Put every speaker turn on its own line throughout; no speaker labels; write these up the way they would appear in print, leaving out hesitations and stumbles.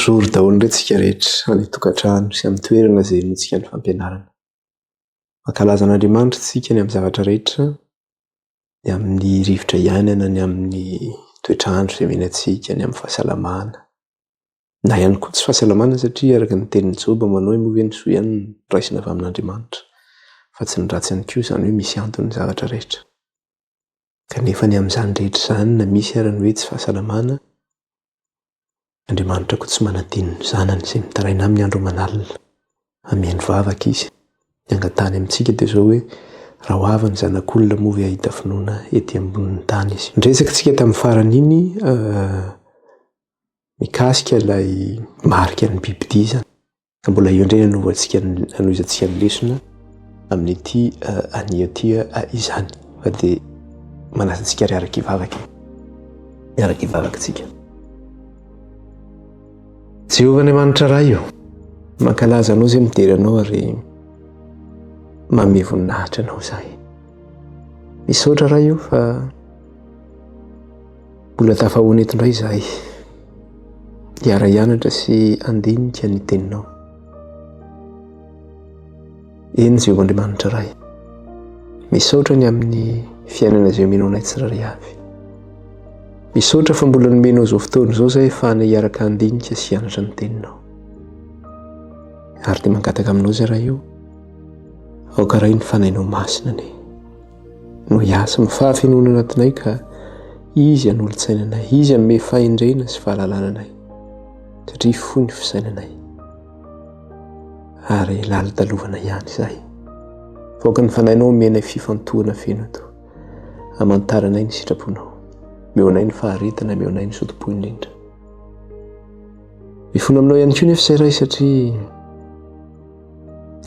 Mijoro daholo indray tsika rehetra any tokantrano sy amin'ny toerana izay notsika ny fampianarana. Mankalaza an'Andriamanitra tsika ny amin'ny zavatra rehetra, ny amin'ny rivotra iainana, ny amin'ny toetrandro izay menantsika, ny amin'ny fahasalamana. Na ihany koa tsy fahasalamana satria araka ny tenin'ny Joba manao hoe moa ve ny soa ihany no raisina avy amin'Andriamanitra, fa tsy ny ratsy ihany koa, izany hoe misy antony ny zavatra rehetra. Kanefa ny amin'izany rehetra izany na misy ary ny hoe tsy fahasalamana, Andriamanitra koa tsy manadino ny zanany izay mitaraina amin'ny andro aman'alina. Ameny vavaka izy. Ny angatany amintsika dia izao hoe raha ho avy ny zanak'olona moa ve ahita finoana ety ambonin'ny tany izy. Niresaka tsika tamin'ny farany iny mikasika ilay marika ny bibidia izany. Ka mbola eo indray hanoizantsika ny lesona amin'ity anio ity izany. Fa dia manasa antsika riaraka hivavaka. Miaraka hivavaka tsika. Jehovah Andriamanitra iray io, mankalaza anao izay midery anao ary manome voninahitra anao izahay. Misaotra iray io fa mbola tafahoana eto indray izahay hiara hianatra sy handinika ny teninao. Eny Jehovah Andriamanitra iray, misaotra ny amin'ny fiainana izay omenao anay tsirairay avy. Misaotra fa mbola nomenao izao fotoana izao izahay ahafahana hiaraka handinika sy hianatra ny teninao. Ary dia mangataka aminao izay raha io, aoka iray ny fanainao masina ane. No hiasa mifahafenoana anatinay ka izy hanolo-tsainanay, izy hanome fahendrena sy fahalalànanay, satria foy ny fisainanay. Ary lalo-dalovana ihany izahay. Aoka ny fanainao omenay fifantohana feno eto, hamantaranay ny sitraponao. Meonay ny faharetana, meonay ny sotom-po indrindra. Mifono aminao ihany koa nefa izay iray satria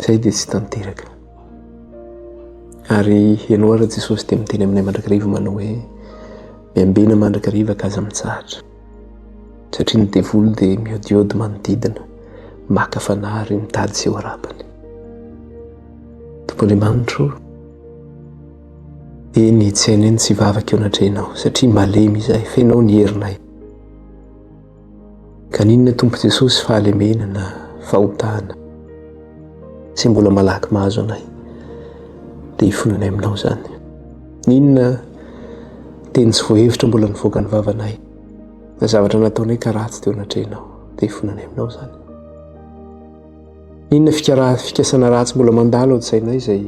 izay dia tsy tanteraka. Ary ianao ara Jesosy dia miteny aminay mandrakariva manao hoe miambena mandrakariva ka aza mitsahatra. Satria ny devoly dia miodiody manodidina, maka fanary mitady sy ho arapany. Tompo Andriamanitra, eny tsy hainay tsy vavaka eo anatrehanao satria malemy izahay, fenao ny herinay. Kaninona Tompo Jesosy fahalemena na fahotana sy mbola malaky mahazo anay dia hifonanay aminao izany. Ninona teny tsy voahevitra mbola nivoaka ny vavanay, na zavatra nataonay ka ratsy teo anatrehanao dia hifonanay aminao izany. Ninona fikasana ratsy mbola mandalo ao an-tsainay izay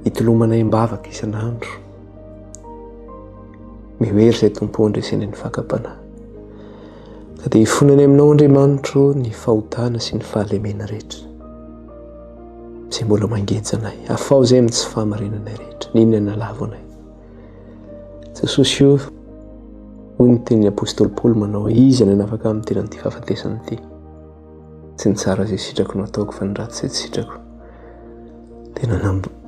hitolomanay mbavaka isan'andro. Mihoery izay Tompo andresenay ny fakapanahy. Ka dia hifonanay aminao Andriamanitra ny fahotana sy ny fahalemena rehetra izay mbola mangeja anay, afao izay amin'ny tsy fahamarinanay rehetra. Ninona nalavo anay. Jesosy io, hoy ny tenin'ny apôstôly Paoly manao, izy nanafaka amin'ny tenan'ity fahafatesana ity. Tsy ny tsara izay sitrako no ataoko fa ny ratsy izay tsy sitrako. Tena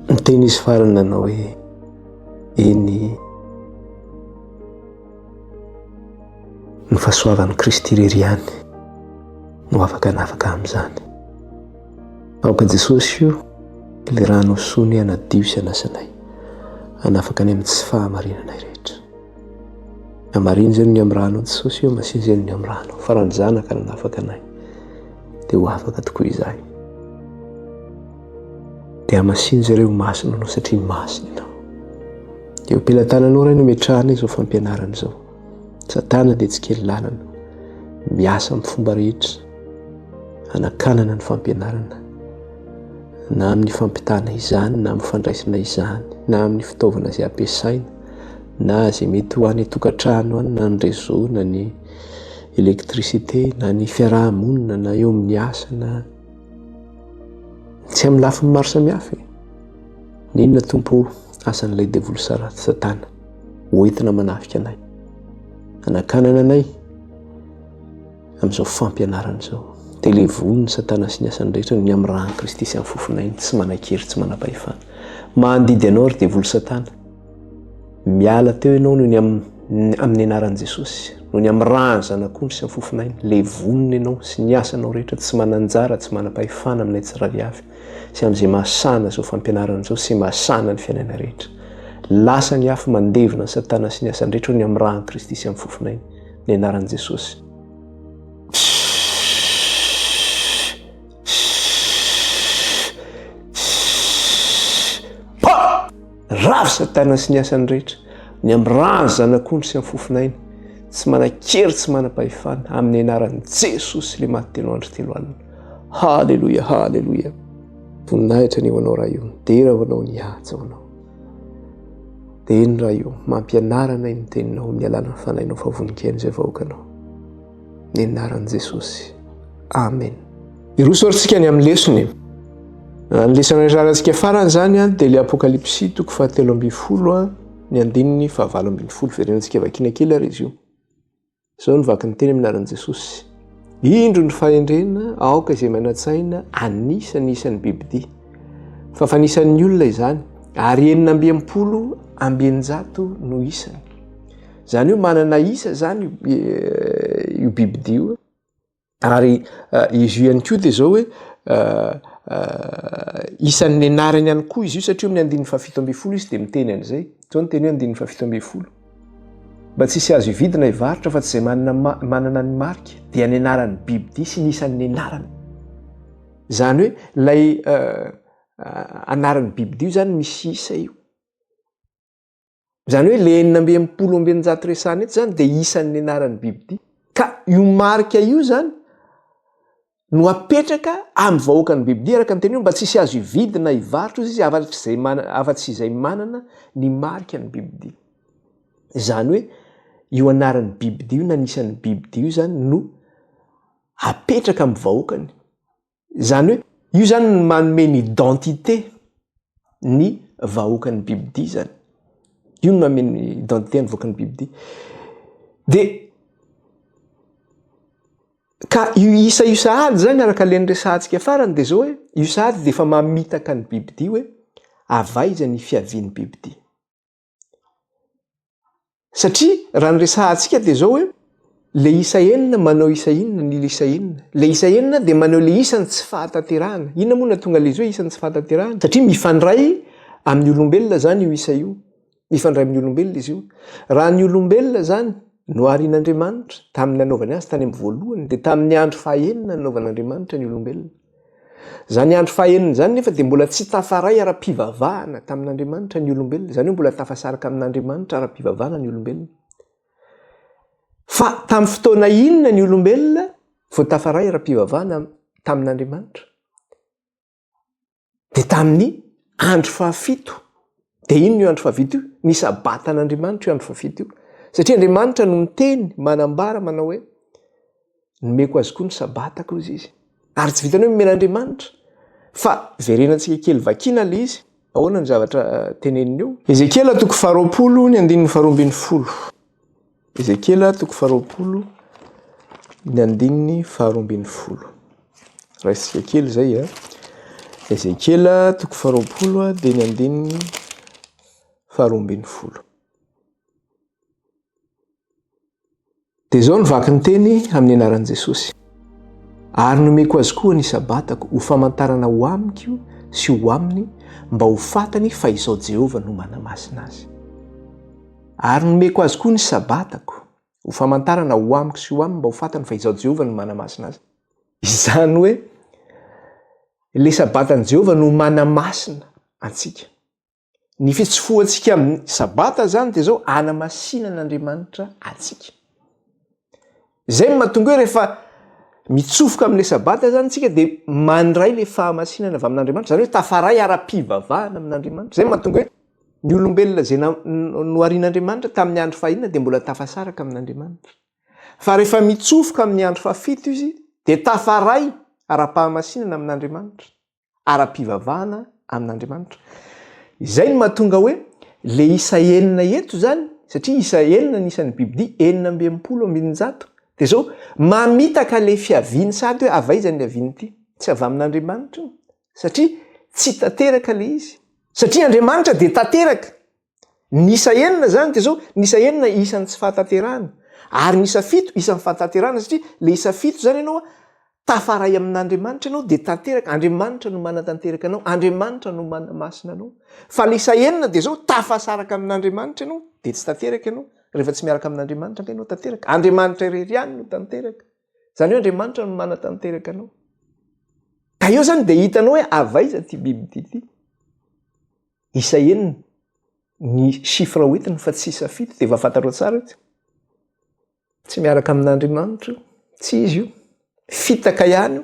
niteny izy farany nanao hoe eny ny fahasoavan'i Kristy irery ihany no afaka hanafaka amin'izany. Aoka Jesosy io, ilay rano sony hanadio sy hanasanay, hanafaka any amin'ny tsy fahamarinanay rehetra. Hamarina izany ny amin'ny rano Jesosy io, masina izany ny amin'ny rano. Fa raha ny zanaka nanafaka anay dia ho afaka tokoa izahay. Dia hamasina izay ireo masina anao satria masina ianao. Eo am-pelantananao iray no metrahana izao fampianarana izao. Satana dia tsy kely lalana, miasa amin'ny fomba rehetra hanakanana ny fampianarana, na amin'ny fampitana izany, na amin'ny fandraisana izany, na amin'ny fitaovana izay ampiasaina, na izay mety ho any tokantrano any, na ny réseau, na ny électricité, na ny fiarahamonina, na eo amin'ny asa, na tsy amin'ny lafiny maro samihafa. Ninona Tompo asan'ilay devoly sara Satana hoentina manafika anay, hanakanana anay amin'izao fampianarana izao. Dia ilay voniny Satana sy ny asany rehetra ny amin'ny rahan'i Kristy sy amin'ny fofona tsy manan-kery, tsy manam-pahefana. Mandidy ianao ary devoly Satana. Miala teo ianao noho ny amin'ny anaran'i Jesosy, noho ny amin'ny rahany zanak'ondry sy amin'ny fofona ilay voniny ianao sy ny asanao rehetra tsy manan-jara, tsy manam-pahefana aminay tsirairay avy sy amin'izay mahasana izao fampianarana izao sy mahasana ny fiainana rehetra. Lasa ny afo mandevina Satana sy ny asany rehetra ny amin'ny rahan'i Kristy sy amin'ny fofona ny anaran'i Jesosy. avy Satana sy ny asany rehetra, ny am'rano zanak'ondry sy am'fofinaina, tsy manan-kery tsy manam-pahefana amin'ny anaran'i Jesosy le maty telo andro telo alina. Halleluia, halleluia. Voninahitra ny hoanao raha io, dera hoanao ny haja hoanao. Dia iny raha io, mampianarana iny teninao amin'ny alalany fanahinao fa voninkaina izay vahoakanao. Ny anaran'i Jesosy. Amen. Irosorantsika ny amin'ny lesony. Ny lesona iararantsika farany zany dia ilay Apokalipsy 7:12 ny andininy 9:12 verenantsika vakiana kely ary izy io. Izao ny vaky ny teny amin'ny anaran'i Jesosy. Indro ny fahendrena aoka izay manatsaina anisan'isan'ny bibidia. Fa fanisan'ny olona izany ary 960 no isany. Zany io manana isa zany io bibidia io. Ary izy io ihany koa dia zao hoe isan'ny anarany ihany koa izy io satria amin'ny andininy 7:12 izy dia miteny an'izay. Zao ny teny hoe andininy 7:12. Mba tsisy azo hividina hivarotra fa tsy izay manana ny marika dia ny anaran'ny bibidia sy ny isan'ny anarany. Zany hoe ilay anaran'ny bibidia io zany misy isa io. Zany hoe le 960 resahana eto zany dia isan'ny anaran'ny bibidia. Ka io marika io zany no apetraka amin'ny vahoakan'ny bibidia araka ny teny io mba tsisy azo hividina hivarotra izy afa-tsy izay manana ny marika ny bibidia. Zany hoe io anaran'ny bibidia io na nisan'ny bibidia io zany no apetraka amin'ny vahoakany. Zany hoe io zany no manome ny identité ny vahoakan'ny bibidia zany. Io no manome ny identité ny vahoakan'ny bibidia. Dia ka io isa io sahady zany araka le niresahantsika farany dia zao hoe io sahady dia efa mamitaka ny bibidia hoe avaiza ny fiavian'ny bibidia. Satria raha niresahantsika dia zao hoe le isa enina manao isa inona ny isa enina. Le isa enina dia manao le isany tsy fahatanterahana. Inona moa nahatonga le izy hoe isany tsy fahatanterahana? Satria mifandray amin'ny olombelona zany io isa io. Mifandray amin'ny olombelona izy io. Raha ny olombelona zany noharian'Andriamanitra tamin'ny nanaovany azy tany amin'ny voalohany dia tamin'ny andro fahaenina nanaovan'Andriamanitra ny olombelona. Zany andro fahaenina zany nefa dia mbola tsy tafaray ara-pivavahana tamin'Andriamanitra ny olombelona. Zany hoe mbola tafasaraka amin'Andriamanitra ara-pivavahana ny olombelona. Fa tamin'ny fotoana inona ny olombelona vao tafaray ara-pivavahana tamin'Andriamanitra? Dia tamin'ny andro fahafito. Dia inona io andro fahafito io? Ny sabatan'Andriamanitra io andro fahafito io. Satria Andriamanitra no miteny manambara manao hoe nomeko azy koa ny sabatako izy izy. Ary tsy vitany hoe nomen'Andriamanitra fa verenantsika kely vakiana le izy. Ahoana ny zavatra teneniny eo? Ezekiela 20 ny andininy 12. Ezekiela 20 ny andininy 12. Raisitsika kely izay a. Ezekiela 20 dia ny andininy 12. Dia zao ny vaky ny teny amin'ny anaran'i Jesosy. Ary nomeko azy koa ny sabatako ho famantarana ho amiko sy ho aminy mba ho fatany fa izao Jehovah no manamasina azy. Ary nomeko azy koa ny sabatako ho famantarana ho amiko sy ho aminy mba ho fatany fa izao Jehovah no manamasina azy. Izany hoe le sabatan'i Jehovah no manamasina antsika. Ny fitsofoantsika amin'ny sabata zany dia zao hanamasinan'Andriamanitra antsika. Izay mahatonga hoe rehefa mitsofoka amin'ilay sabata zany tsika dia mandray le fahamasinana avy amin'Andriamanitra. Zany hoe tafaray ara-pivavahana amin'Andriamanitra. Izay mahatonga hoe ny olombelona izay noharian'Andriamanitra tamin'ny andro fahaenina dia mbola tafasaraka amin'Andriamanitra. Fa rehefa mitsofoka amin'ny andro fahafito izy dia tafaray ara-pahamasinana amin'Andriamanitra, ara-pivavahana amin'Andriamanitra. Izay no mahatonga hoe le isa enina eto zany, satria isa enina ny isan'ny bibidia 960. Dia zao mamitaka le fiaviany sady hoe avaiza ny aviany ity? Tsy avy amin'Andriamanitra io. Satria tsy tanteraka le izy. Satria Andriamanitra dia tanteraka. Ny isa enina zany dia zao ny isa enina isan'ny tsy fahatanterahana. Ary ny isa fito isan'ny fahatanterahana satria le isa fito zany ianao tafaray amin'Andriamanitra ianao dia tanteraka. Andriamanitra no manatanteraka anao. Andriamanitra no manamasina anao. Fa le isa enina dia zao tafasaraka amin'Andriamanitra ianao dia tsy tanteraka ianao. Rehefa tsy miaraka amin'Andriamanitra ka ianao tanteraka. Andriamanitra irery ihany no tanteraka. Zany hoe Andriamanitra no manatanteraka anao. Ka eo zany dia hitanao hoe avaiza ty bibidia ity? Isa enina. ny chiffre hoentiny fa tsy safity dia vafantareo tsara tsy miaraka amin'Andriamanitra tsy izy io fitaka ihany io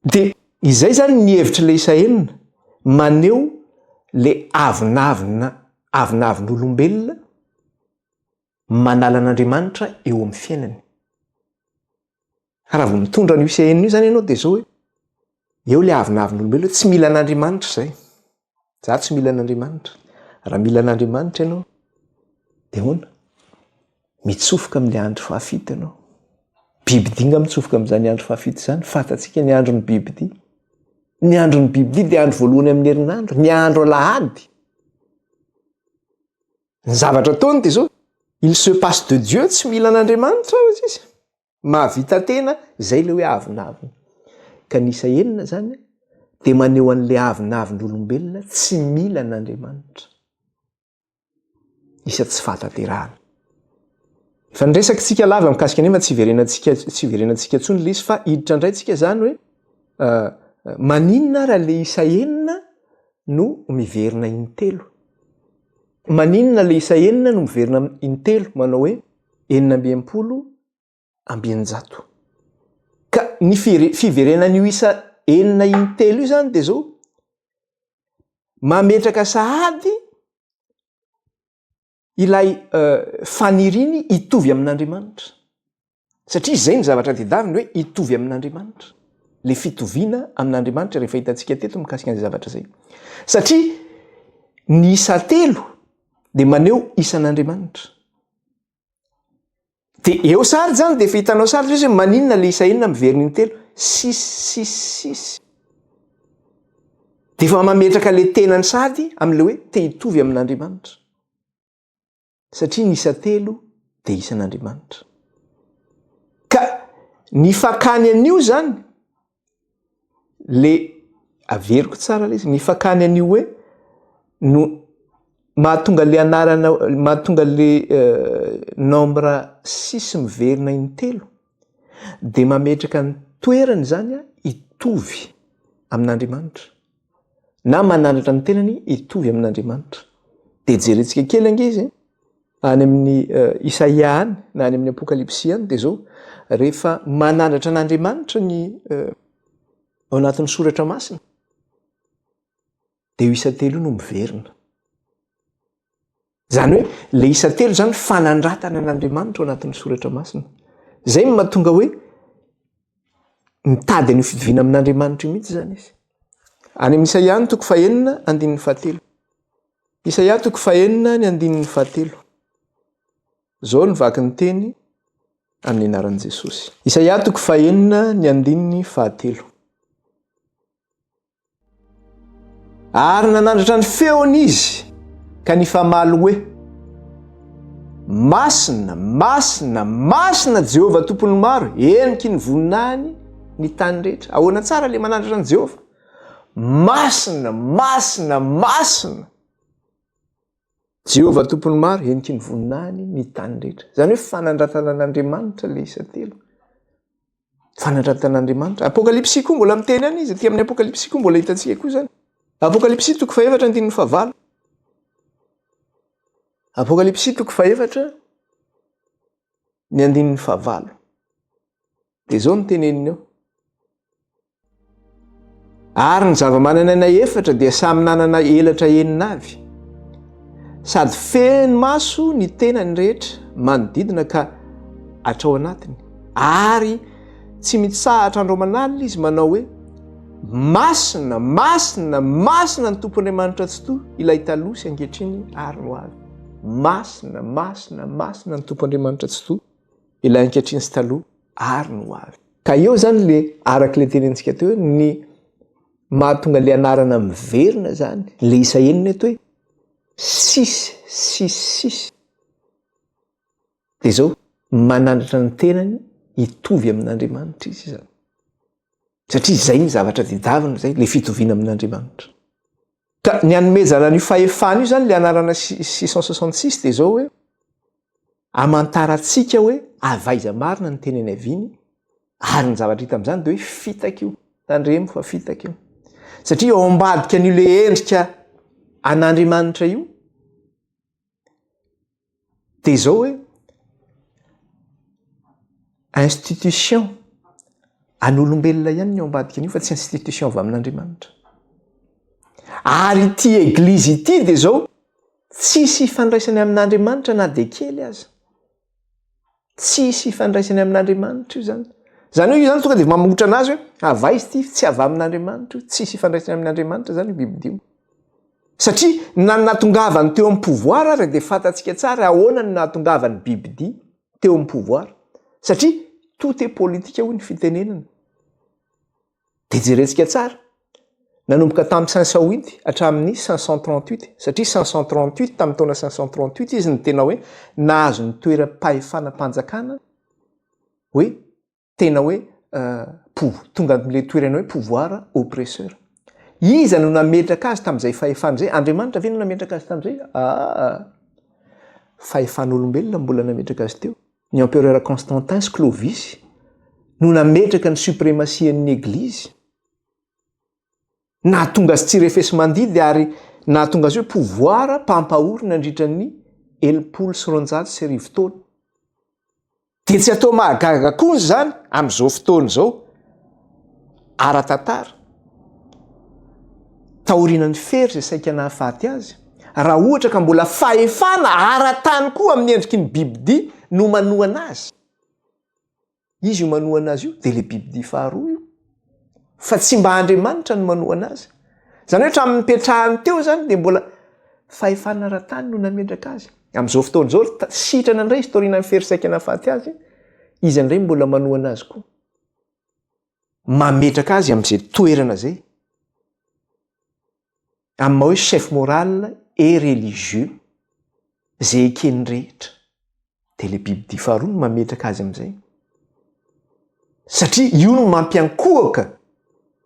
dia izay zany ny hevitra le isa enina maneho le avinavin'olombelona manala an'Andriamanitra eo amin'ny fiainany. Raha vao mitondra ny isa enina io zany ianao dia zao hoe eo le avinavin'olombelona tsy mila an'Andriamanitra zay. Za tsy mila an'Andriamanitra. Raha mila an'Andriamanitra ianao dia hoana? Mitsofoka amin'ile andro fahafito ianao. Bibidinga mitsofoka amin'izany andro fahafito zany. Fantatsika ny andro ny bibidia. Ny andro ny bibidia dia andro voalohany amin'ny herinandro, ny andro alahady. Ny zavatra ataony dia zao, il se passe de Dieu, tsy mila an'Andriamanitra izy. Mahavita tena zay le hoe avinavina. Ka ny isa enina zany dia maneho an'le avinavin'olombelona tsy mila an'Andriamanitra. Isa tsy fataterahana. Fa nresaka tsika lava mikasika nefa tsy verenantsika tsony le izy fa hiditra indray tsika zany hoe maninona raha le isa enina no miverina intelo. Maninona le isa enina no miverina intelo manao hoe 690. Ka ny fiverenan'io isa enina intelo io zany dia zao mametraka sahady ilay faniriny hitovy amin'Andriamanitra. Satria izay ny zavatra tedaviny hoe hitovy amin'Andriamanitra. Le fitoviana amin'Andriamanitra rehefa hitantsika teto mikasika an'izay zavatra zay. Satria ny isa telo dia maneho isan'Andriamanitra. Dia eo sary zany dia efa hitanao sary hoe maninona le isa enina miverina intelo? 666. Dia efa mametraka le tenany sady amin'le hoe te hitovy amin'Andriamanitra. Satria ny isa telo dia isan'Andriamanitra. Ka ny fakany an'io zany, le averiko tsara le izy, ny fakany an'io hoe no mahatonga le nombre 6 miverina intelo dia mametraka ny toerany zany hitovy amin'Andriamanitra. Na manandratra ny tenany hitovy amin'Andriamanitra. Dia jerentsika kely angizy any amin'ny Isaia any na any amin'ny Apokalipsy any dia zao rehefa manandratra an'Andriamanitra ny ao anatin'ny soratra masina dia io isa telo no miverina. Zany hoe le isa telo zany fanandratana an'Andriamanitra ao anatin'ny soratra masina. Zay no mahatonga hoe mitady ny fitovina amin'Andriamanitra io mihitsy zany izy. Any amin'ny Isaia any 4:9-7. Isaia 4:9-7. Zao ny vaky ny teny amin'ny anaran'i Jesosy. Isaia 4:9-7. Ary nanandratra ny feony izy ka ny famaly hoe masina, masina, masina Jehovah tompony maro, eniky ny voninahiny ny tany rehetra. Ahoana tsara le manandratra ny Jehovah? Masina, masina, masina Jehovah tompony maro, eniky ny voninahiny ny tany rehetra. Zany hoe fanandratana an'Andriamanitra le isa telo. Fanandratana an'Andriamanitra. Apokalipsy koa mbola miteny any izy, aty amin'ny Apokalipsy koa mbola hitantsika koa zany. Apokalipsy 4:4-9. Apokalipsy 4:4-9. Dia zao ny teneniny eo. Ary ny zava-manan'aina efatra dia samy nanana elatra enina avy. Sady feno maso ny tenany rehetra manodidina ka hatrao anatiny. Ary tsy mitsahatra andromanalina izy manao hoe masina, masina, masina ny tompon'Andriamanitra tsy toa ilay taloha sy ankehitriny ary no avy. Masina, masina, masina ny tompon'Andriamanitra tsy toa ilay ankehitriny sy taloha ary no avy. Ka eo zany le arak'ile tenentsika teo ny mahatonga le anarana miverina zany le isa enina eto hoe 666. Dia zao manandratra ny tenany hitovy amin'Andriamanitra izy zany. Satria izay ny zavatra tedavina zay le fitoviana amin'Andriamanitra. Ka ny anomezana ny fahefana io zany le anarana 666 dia zao hoe amantarantsika hoe avaiza marina ny tenany aviny ary ny zavatra hita amin'izany dia hoe fitaka io. Tandremo fa fitaka io. Satria ao ambadika an'io le endrika an'Andriamanitra io dia zao hoe institution an'olombelona ihany ny ao ambadika an'io fa tsy institution avy amin'Andriamanitra. Ary ity eglizy ity dia zao tsisy ifandraisany amin'Andriamanitra na dia kely aza. Tsisy ifandraisany amin'Andriamanitra io zany. Zany hoe io zany tonga dia mamotra anazy hoe ava izy ity tsy avy amin'Andriamanitra io, tsisy ifandraisany amin'Andriamanitra zany io bibidio. Satria nahatongavany teo amin'ny pouvoir ary dia fantatsika tsara ahoana ny nahatongavany bibidia teo amin'ny pouvoir. Satria tout est politique hoy ny fitenenana. Dia jerentsika tsara. Nanomboka tamin'ny 508 hatramin'ny 538 satria 538 tamin'ny taona 538 izy ny tena hoe nahazo ny toeram-pahefana mpanjakana hoe tena hoe tonga amin'ilay toerana hoe pouvoir oppresseur. Iza no nametraka azy tamin'izay fahefana izay? Andriamanitra ve no nametraka azy tamin'izay? Fahefan'olombelona mbola nametraka azy teo. Ny empereur Constantin Clovis no nametraka ny suprématie-ny Église. Nahatonga azy tsy refesy mandidy ary nahatonga azy hoe pouvoir mpampahorina nandritra ny 160 sy arivo taona. Dia tsy atao mahagaga koa zany amin'izao fotoana izao ara-tantara. Tahorinan'ny fery izay saika nahafaty azy. Raha ohatra ka mbola fahefana ara-tany koa amin'ny endriky ny bibidia no manohana azy. Izy io manohana azy io dia ilay bibidia faharoa io. Fa tsy mba Andriamanitra no manohana azy. Zany hoe hatramin'ny nipetrahany teo zany dia mbola fahefana ara-tany no nametraka azy. Amin'izao fotoana izao sitrana indray historian'ny fery saika nahafaty azy, izy indray mbola manohana azy koa. Mametraka azy amin'izay toerana izay. Amin'ny maha hoe chef moral et religieux izay ekeny rehetra. Dia ilay bibidia faharoa no mametraka azy amin'izay. Satria io no mampiankohaka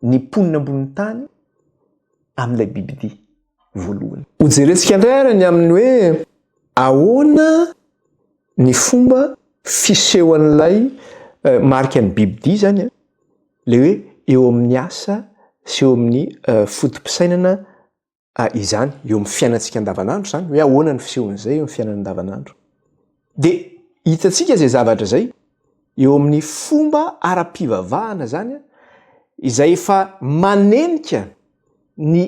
ny mponina ambony tany amin'ilay bibidia voalohany. Ho jerentsika indray ary ny amin'ny hoe ahoana ny fomba fisehoan'ilay marika ny bibidia zany le hoe eo amin'ny asa sy eo amin'ny fotom-pisainana izany eo amin'ny fiainantsika andavanandro zany hoe ahoana ny fisehoan'izay eo amin'ny fiainana andavanandro. Dia hitantsika izay zavatra izay eo amin'ny fomba ara-pivavahana zany izay efa manenika ny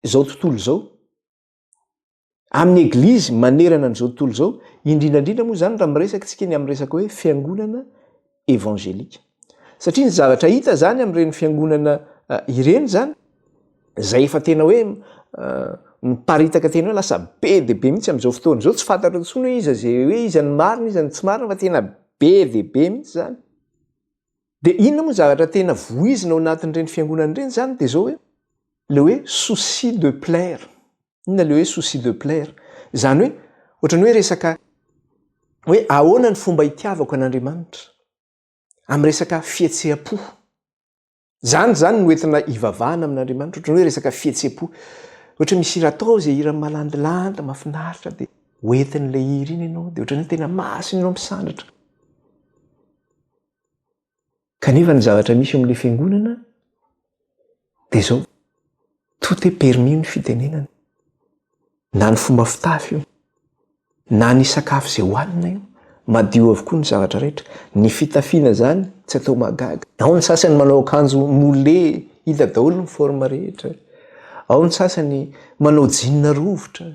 zao tontolo zao. Amin'ny eglizy manerana n'izao tontolo zao, indrindrandrindra moa zany raha miresaka tsika ny amin'ny resaka hoe fiangonana evangelika. Satria ny zavatra hita zany amin'ireny fiangonana ireny zany, izay efa tena hoe miparitaka tena hoe lasa be dia be mihitsy amin'izao fotoana izao, tsy fantatra intsony hoe iza izay hoe iza ny marina, iza ny tsy marina, fa tena be dia be mihitsy zany. Dia inona moa zavatra tena voizina ao anatin'ireny fiangonana ireny zany dia zao hoe le hoe souci de plaire. Inona le hoe souci de plaire? Zany hoe ohatrany hoe resaka hoe ahoana ny fomba hitiavako an'Andriamanitra amin'ny resaka fihetseha-po. Zany no entina hivavahana amin'Andriamanitra, ohatrany hoe resaka fihetseha-po. Ohatra misy hira atao izay hira malandilanda mahafinaritra dia hoentin'ilay hira iny ianao dia ohatrany hoe tena masina ianao misandratra. Kanefa ny zavatra misy amin'ilay fiangonana dia zao tout est permis ny fitenenana. Na ny fomba fitafy io, na ny sakafo izay hohanina io, madio avokoa ny zavatra rehetra. Ny fitafiana zany tsy atao mahagaga. Ao ny sasany manao akanjo mole, hita daholo ny forme rehetra. Ao ny sasany manao jean rovitra.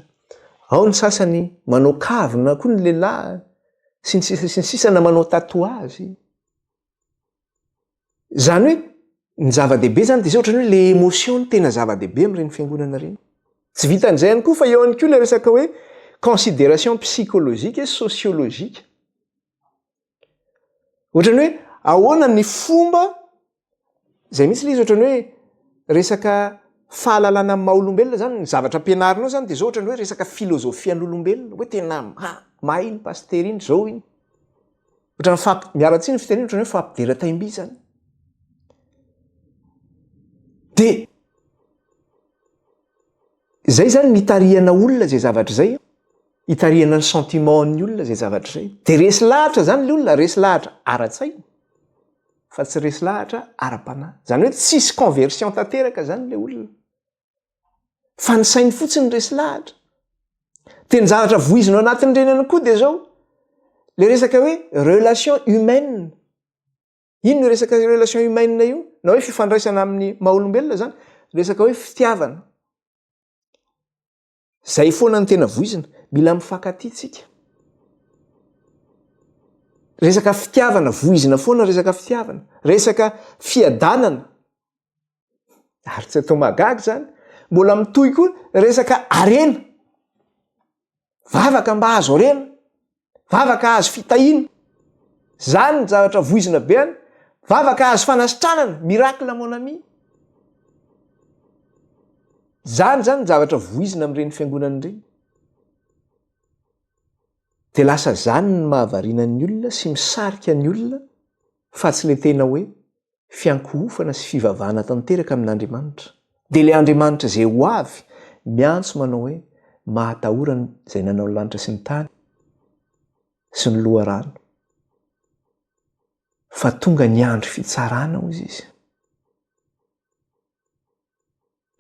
Ao ny sasany manao kavina koa ny lehilahy. Sy ny sisa na manao tatouage. Zany hoe ny zava-dehibe zany dia ohatrany hoe le émotion tena zava-dehibe amin'ireny fiangonana ireny. Tsy vitan'izay ihany koa fa eo ihany koa ilay resaka hoe considération psychologique et sociologique. Ohatrany hoe ahoana ny fomba izay mihitsy ilay izy ohatrany hoe resaka fahalalana amin'ny maha-olombelona zany ny zavatra ampianarinao zany dia zao ohatrany hoe resaka filozofian'olombelona hoe tena mahay iny paster iny zao iny. Ohatrany miaratsy ny fitenenana ohatrany hoe fampidera-taimby zany. Dia izay zany mitarihana olona zay zavatra izay, hitarihana ny sentimentny olona zay zavatra izay. Dia resy lahatra zany le olona, resy lahatra ara-tsaina fa tsy resy lahatra ara-panahy. Zany hoe tsisy conversion tanteraka zany le olona. Fa ny sainy fotsiny resy lahatra. teny zavatra voizina ao anatin'ireny ihany koa dia zao le resaka hoe relation humaine. Ino no resaka relation humaine io? Na hoe fifandraisana amin'ny maha-olombelona zany, resaka hoe fitiavana. Zay foana ny tena voizina, mila mifankatia tsika. Resaka fitiavana, voizina foana resaka fitiavana, resaka fiadanana. Ary tsy atao mahagaga zany, mbola mitohy koa resaka arena. Vavaka mba azo arena, vavaka azo fitahiana. Zany ny zavatra voizina be any, vavaka azo fanasitranana, miracle mon ami. Zany zavatra voizina amin'ireny fiangonana ireny. Dia lasa zany ny mahavariana ny olona sy misarika ny olona fa tsy le tena hoe fiankohofana sy fivavahana tanteraka amin'Andriamanitra. Dia le Andriamanitra izay ho avy miantso manao hoe mahatahorana izay nanao ny lanitra sy ny tany sy ny loharano. Fa tonga ny andro fitsarana hozy izy.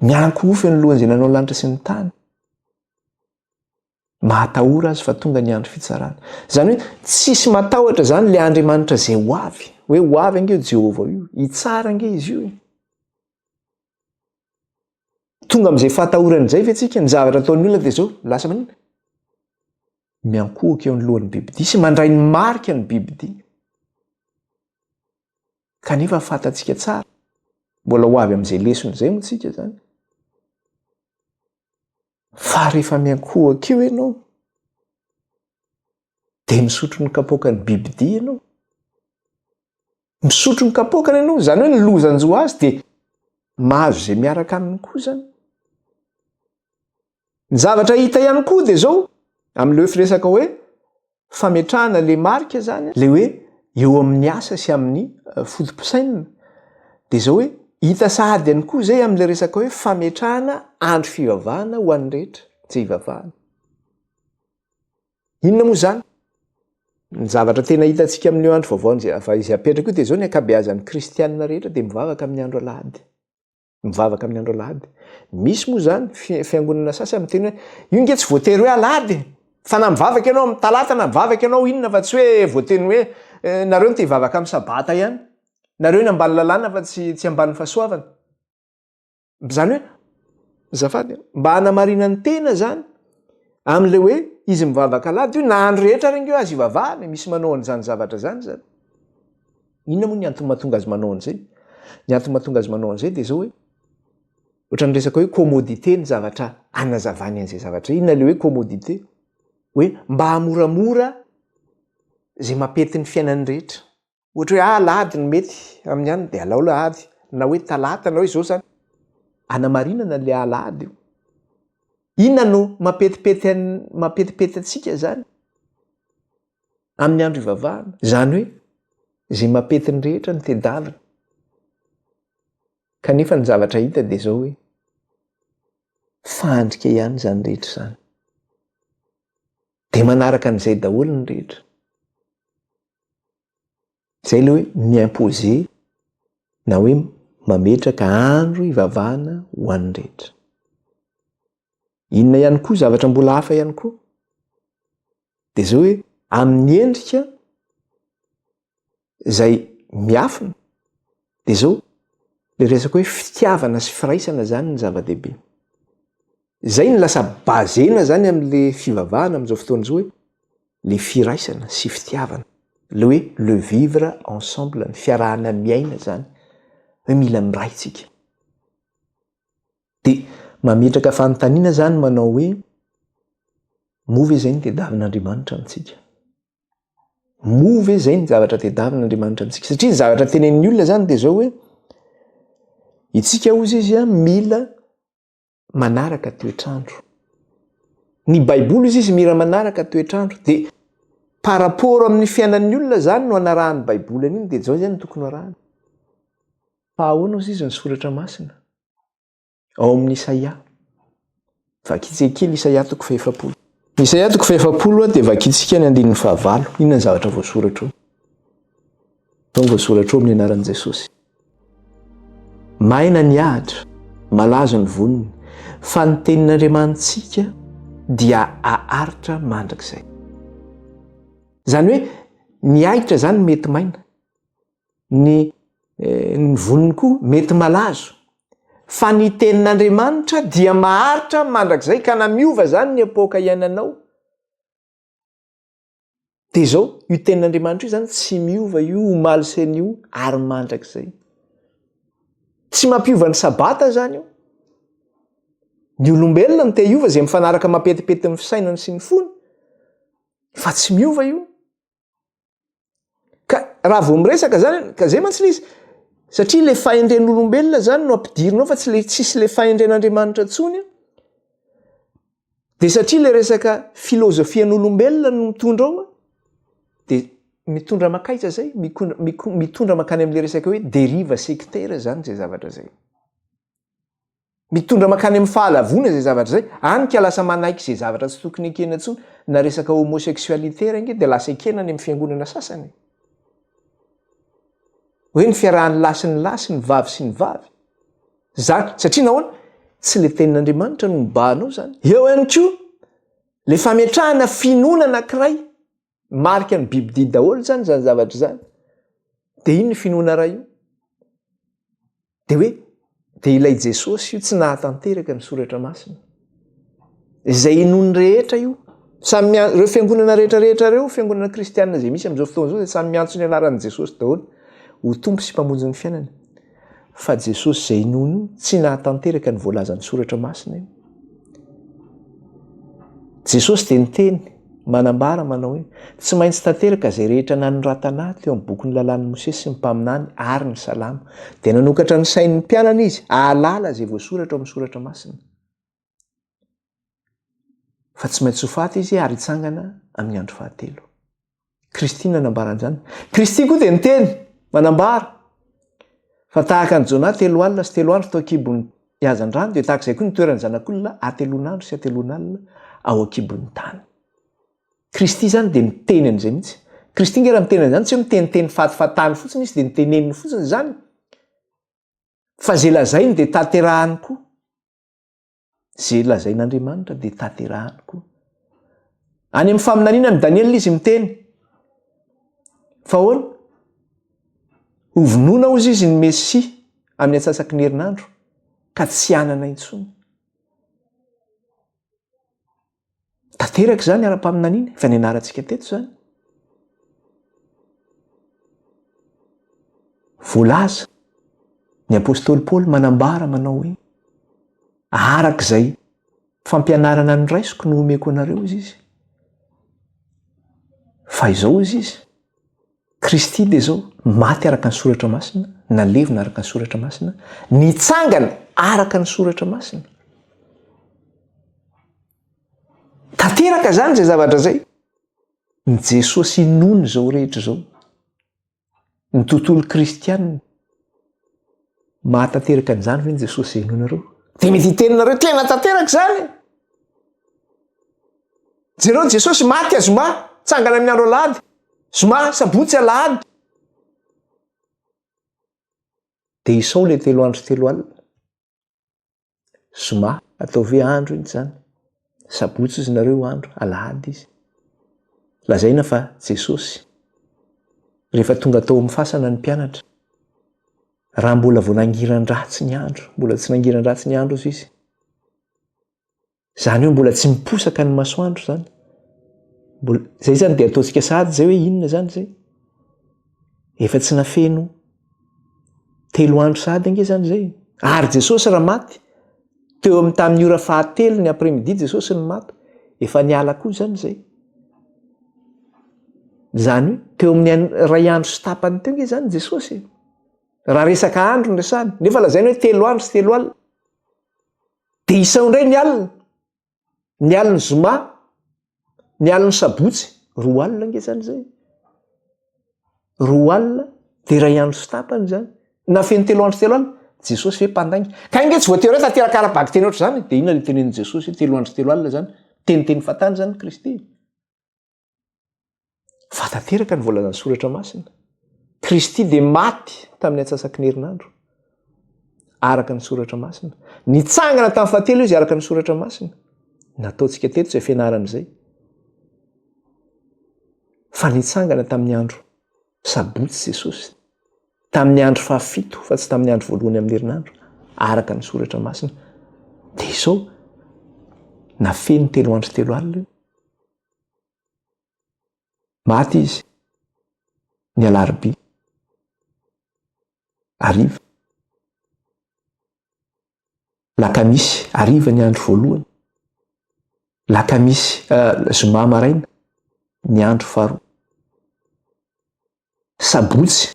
Miankohofy ny lohan'izay nanao ny lanitra sy ny tany. Mahatahora azy fa tonga ny andro fitsarana. Zany hoe tsisy matahotra zany le Andriamanitra izay ho avy. Hoe ho avy ange Jehovah io, hitsara ange izy io. Tonga amin'izay fahatahorana izay ve tsika ny zavatra ataon'ny olona dia zao lasa manina miankohaka eo amin'ny lohan'ny bibidia sy mandray ny marika ny bibidia. Kanefa fantatsika tsara, mbola ho avy amin'izay lesona izay moa tsika zany. Fa rehefa miankohaka eo ianao dia misotro ny kapoakan'ny bibidia ianao. Misotro ny kapoakany ianao, zany hoe ny lozan-jo azy dia mahazo izay miaraka aminy koa zany. Ny zavatra hita ihany koa dia zao amin'ilay firesaka hoe fametrahana le marika zany, le hoe eo amin'ny asa sy amin'ny fotom-pisainana. Dia zao hoe hita sahady ihany koa zay amin'ilay resaka hoe fametrahana andro fivavahana ho an'ny rehetra tsy hivavahana. Inona moa zany? Ny zavatra tena hitantsika amin'io andro vaovao izay apetraka io dia zao ny ankabeazan'ny kristianina rehetra dia mivavaka amin'ny andro alahady. Mivavaka amin'ny andro alahady. Misy moa zany fiangonana sasany amin'ny teny hoe io nge tsy voatery hoe alahady, fa na mivavaka ianao amin'ny talata na mivavaka ianao inona fa tsy hoe voateny hoe nareo no te hivavaka amin'ny sabata ihany. Nareo ny ambany lalàna fa tsy ambany fahasoavana. Zany hoe zafady mba hanamarina ny tena zany amin'le hoe izy mivavaka alahady io na andro rehetra rengeo azy hivavahana, misy manao an'izany zavatra zany zany. Inona moa ny antony mahatonga azy manao an'izay? Ny antony mahatonga azy manao an'izay dia zao hoe ohatran'ny resaka hoe commodité ny zavatra anazavany an'izay zavatra. Inona le hoe commodité? Hoe mba hamoramora izay mampety ny fiainan'ny rehetra. Ohatra hoe alahady ny mety amin'ny any dia alao lahady, na hoe talata na hoe izao zany. Anamarinana le alahady io. Inona no mampetipety antsika zany amin'ny andro hivavahana? Zany hoe izay mampety ny rehetra ny tedavina. Kanefa ny zavatra hita dia zao hoe fandrika ihany zany rehetra zany. Dia manaraka an'izay daholo ny rehetra. Izay le hoe miimposer na hoe mametraka andro hivavahana ho an'ny rehetra. Inona ihany koa zavatra mbola hafa ihany koa? Dia zao hoe amin'ny endrika izay miafina dia zao le resaka hoe fitiavana sy firaisana zany ny zava-dehibe. Zay ny lasa bazena zany amin'le fivavahana amin'izao fotoan'izao hoe le firaisana sy fitiavana. Le hoe le vivre ensemble, ny fiarahana miaina zany. Hoe mila miray tsika. Dia mametraka fanontaniana zany manao hoe move zay ny tediavin'Andriamanitra amintsika. Move zay ny zavatra tediavin'Andriamanitra amintsika. Satria ny zavatra tenenin'ny olona zany dia zao hoe itsika hozy izy mila manaraka toetrandro. Ny Baiboly izy mila manaraka toetrandro. Dia par rapport amin'ny fiainan'ny olona zany no anarahan'ny Baiboly an'iny dia zao zany tokony arahana. Fa ahoana hozy izy ny soratra masina? Ao amin'ny Isaia. Vakitsika kely Isaia toko faha-7. Isaia toko faha-7 dia vakitsika ny 9. Inona ny zavatra voasoratra ao? Itony voasoratra ao amin'ny anaran'i Jesosy. Maina ny ahitra, malazo ny voniny, fa ny tenin'Andriamantsika dia aharitra mandrakizay. Zany hoe ny ahitra zany mety maina, ny voniny koa mety malazo, fa ny tenin'Andriamanitra dia maharitra mandrakizay ka na miova zany ny epoka iainanao. De zao io tenin'Andriamanitra io zany tsy miova io omaly sy anio ary mandrakizay. Tsy mampiova ny sabata zany io. Ny olombelona no te hiova zay mifanaraka mapetipety ny fisainany sy ny fony, fa tsy miova io. Ka raha vao miresaka zany ka zay mantsy izy, satria le fahendren'olombelona zany no ampidirinao fa tsisy le fahendren'Andriamanitra intsony. De satria le resaka filozofian'olombelona no mitondra ao, de mitondra makaitsa zay, mitondra makany amin'le resaka hoe dérive sectaire zany zay zavatra zay. Mitondra makany amin'ny fahalavona zay zavatra zay, ka lasa manaiky zay zavatra tsy tokony ekena intsony, na resaka homosexualité renge de lasa ekena any amin'ny fiangonana sasany. Hoe ny fiarahan'ny lasy ny lasy, ny vavy sy ny vavy. Zany satria nahoana? Tsy le tenin'Andriamanitra no mibahanao zany. Eo ihany koa le fametrahana finoana anankiray, marika ny biby dia daholo zany zavatra zany. De ino ny finoana ray io? De hoe de ilay Jesosy io tsy nahatanteraka ny soratra masina. Izay inony rehetra io, reo fiangonana rehetrarehetra reo, fiangonana kristianina zay misy amin'izao fotoana izao, samy miantso ny anaran'i Jesosy daholo ho tompo sy mpamonjy ny fiainana. Fa Jesosy zay inony io tsy nahatanteraka ny voalazan'ny soratra masina io. Jesosy dia niteny manambara manao hoe tsy maintsy tanteraka zay rehetra nanoratana teo amin'ny boky ny lalàn'ny Mosesy sy ny mpaminany ary ny salama. Dia nanokatra ny sain'ny mpianana izy ahalala zay voasoratra amin'ny soratra masina. Fa tsy maintsy ho faty izy ary hitsangana amin'ny andro fahatelo. Kristy nanambaran'izany. Kristy koa dia niteny manambara fa tahaka ny Jona 3 alina sy 3 andro tao akibon'ny hazan-drano, dia tahak'izay koa ny toeran'ny zanak'olona atelon'andro sy atelon'ny alina ao akibon'ny tany. Kristy zany dia miteny an'izay mihitsy. Kristy nge raha miteny an'izany tsy hoe miteniteny fatifatany fotsiny izy dia niteneniny fotsiny zany. Fa zay lazainy dia tanterahany koa. Zay lazain'Andriamanitra dia tanterahany koa. Any amin'ny faminaniana amin'ny Daniel izy miteny. Fa hoana? Hovonoina hozy izy ny Mesia amin'ny atsasaky ny herinandro ka tsy anana intsony. Tanteraka zany ara-paminaniana, fa ny anarantsika teto zany. Voalaza ny apôstôly Paoly manambara manao hoe arak'izay fampianarana ny raisiko no omeko anareo izy. Fa izao izy. Kristy dia zao maty araka ny soratra masina, nalevina araka ny soratra masina, nitsangana araka ny soratra masina. Tanteraka zany zay zavatra zay. Ny Jesosy inony zao rehetra zao. Ny tontolo kristianina mahatanteraka an'izany hoe ny Jesosy zay inonareo. Dia mety hiteninareo tena tanteraka zany. Jereo Jesosy maty a zoma, tsangana amin'ny andro alahady. Zoma sabotsy alahady. Dia isao le 3 andro 3 alina. Zoma ataovy andro iny zany. Sabotsy izy nareo andro, alahady izy. Lazaina fa Jesosy rehefa tonga tao amin'ny fasana ny mpianatra, raha mbola vao nangiran-dratsy ny andro, mbola tsy nangiran-dratsy ny andro izy. Zany hoe mbola tsy miposaka ny masoandro zany. Zay zany dia ataontsika sahady zay hoe inona zany zay. Efa tsy nafeno 3 andro sahady ange zany zay. Ary Jesosy raha maty teo amin'ny tamin'ny ora fahatelo ny après-midi Jesosy ny maty, efa niala koa zany zay. Zany hoe teo amin'ny 2 andro sy tapany teo nge zany Jesosy. Raha resaka andro ny resahany, nefa lazaina hoe 3 andro sy 3 alina. Dia isao indray ny alina. Ny alina zoma, ny alina sabotsy, 2 alina nge zany zay. 2 alina dia 2 andro sy tapany zany. Na feno 3 andro 3 alina, Jesosy hoe mpandainga. Ka inge tsy voatery hoe tanteraka ara-baky teny oatra zany. Dia inona ny tenenin' Jesosy hoe 3 andro 3 alina zany. Teniteny fatany zany Kristy. Fa tanteraka ny voalazan'ny soratra masina. Kristy dia maty tamin'ny atsasaky ny herinandro araka ny soratra masina. Nitsangana tamin'ny fahatelo izy araka ny soratra masina. nataontsika teto zay fianaran'izay fa nitsangana tamin'ny andro sabotsy Jesosy, tamin'ny andro fahafito fa tsy tamin'ny andro voalohany amin'ny herinandro, araka ny soratra masina. Dia izao nafeny 3 andro 3 alina. Maty izy ny alarobia ariva, lakamisy ariva ny andro voalohany, lakamisy zoma maraina ny andro faharoa, sabotsy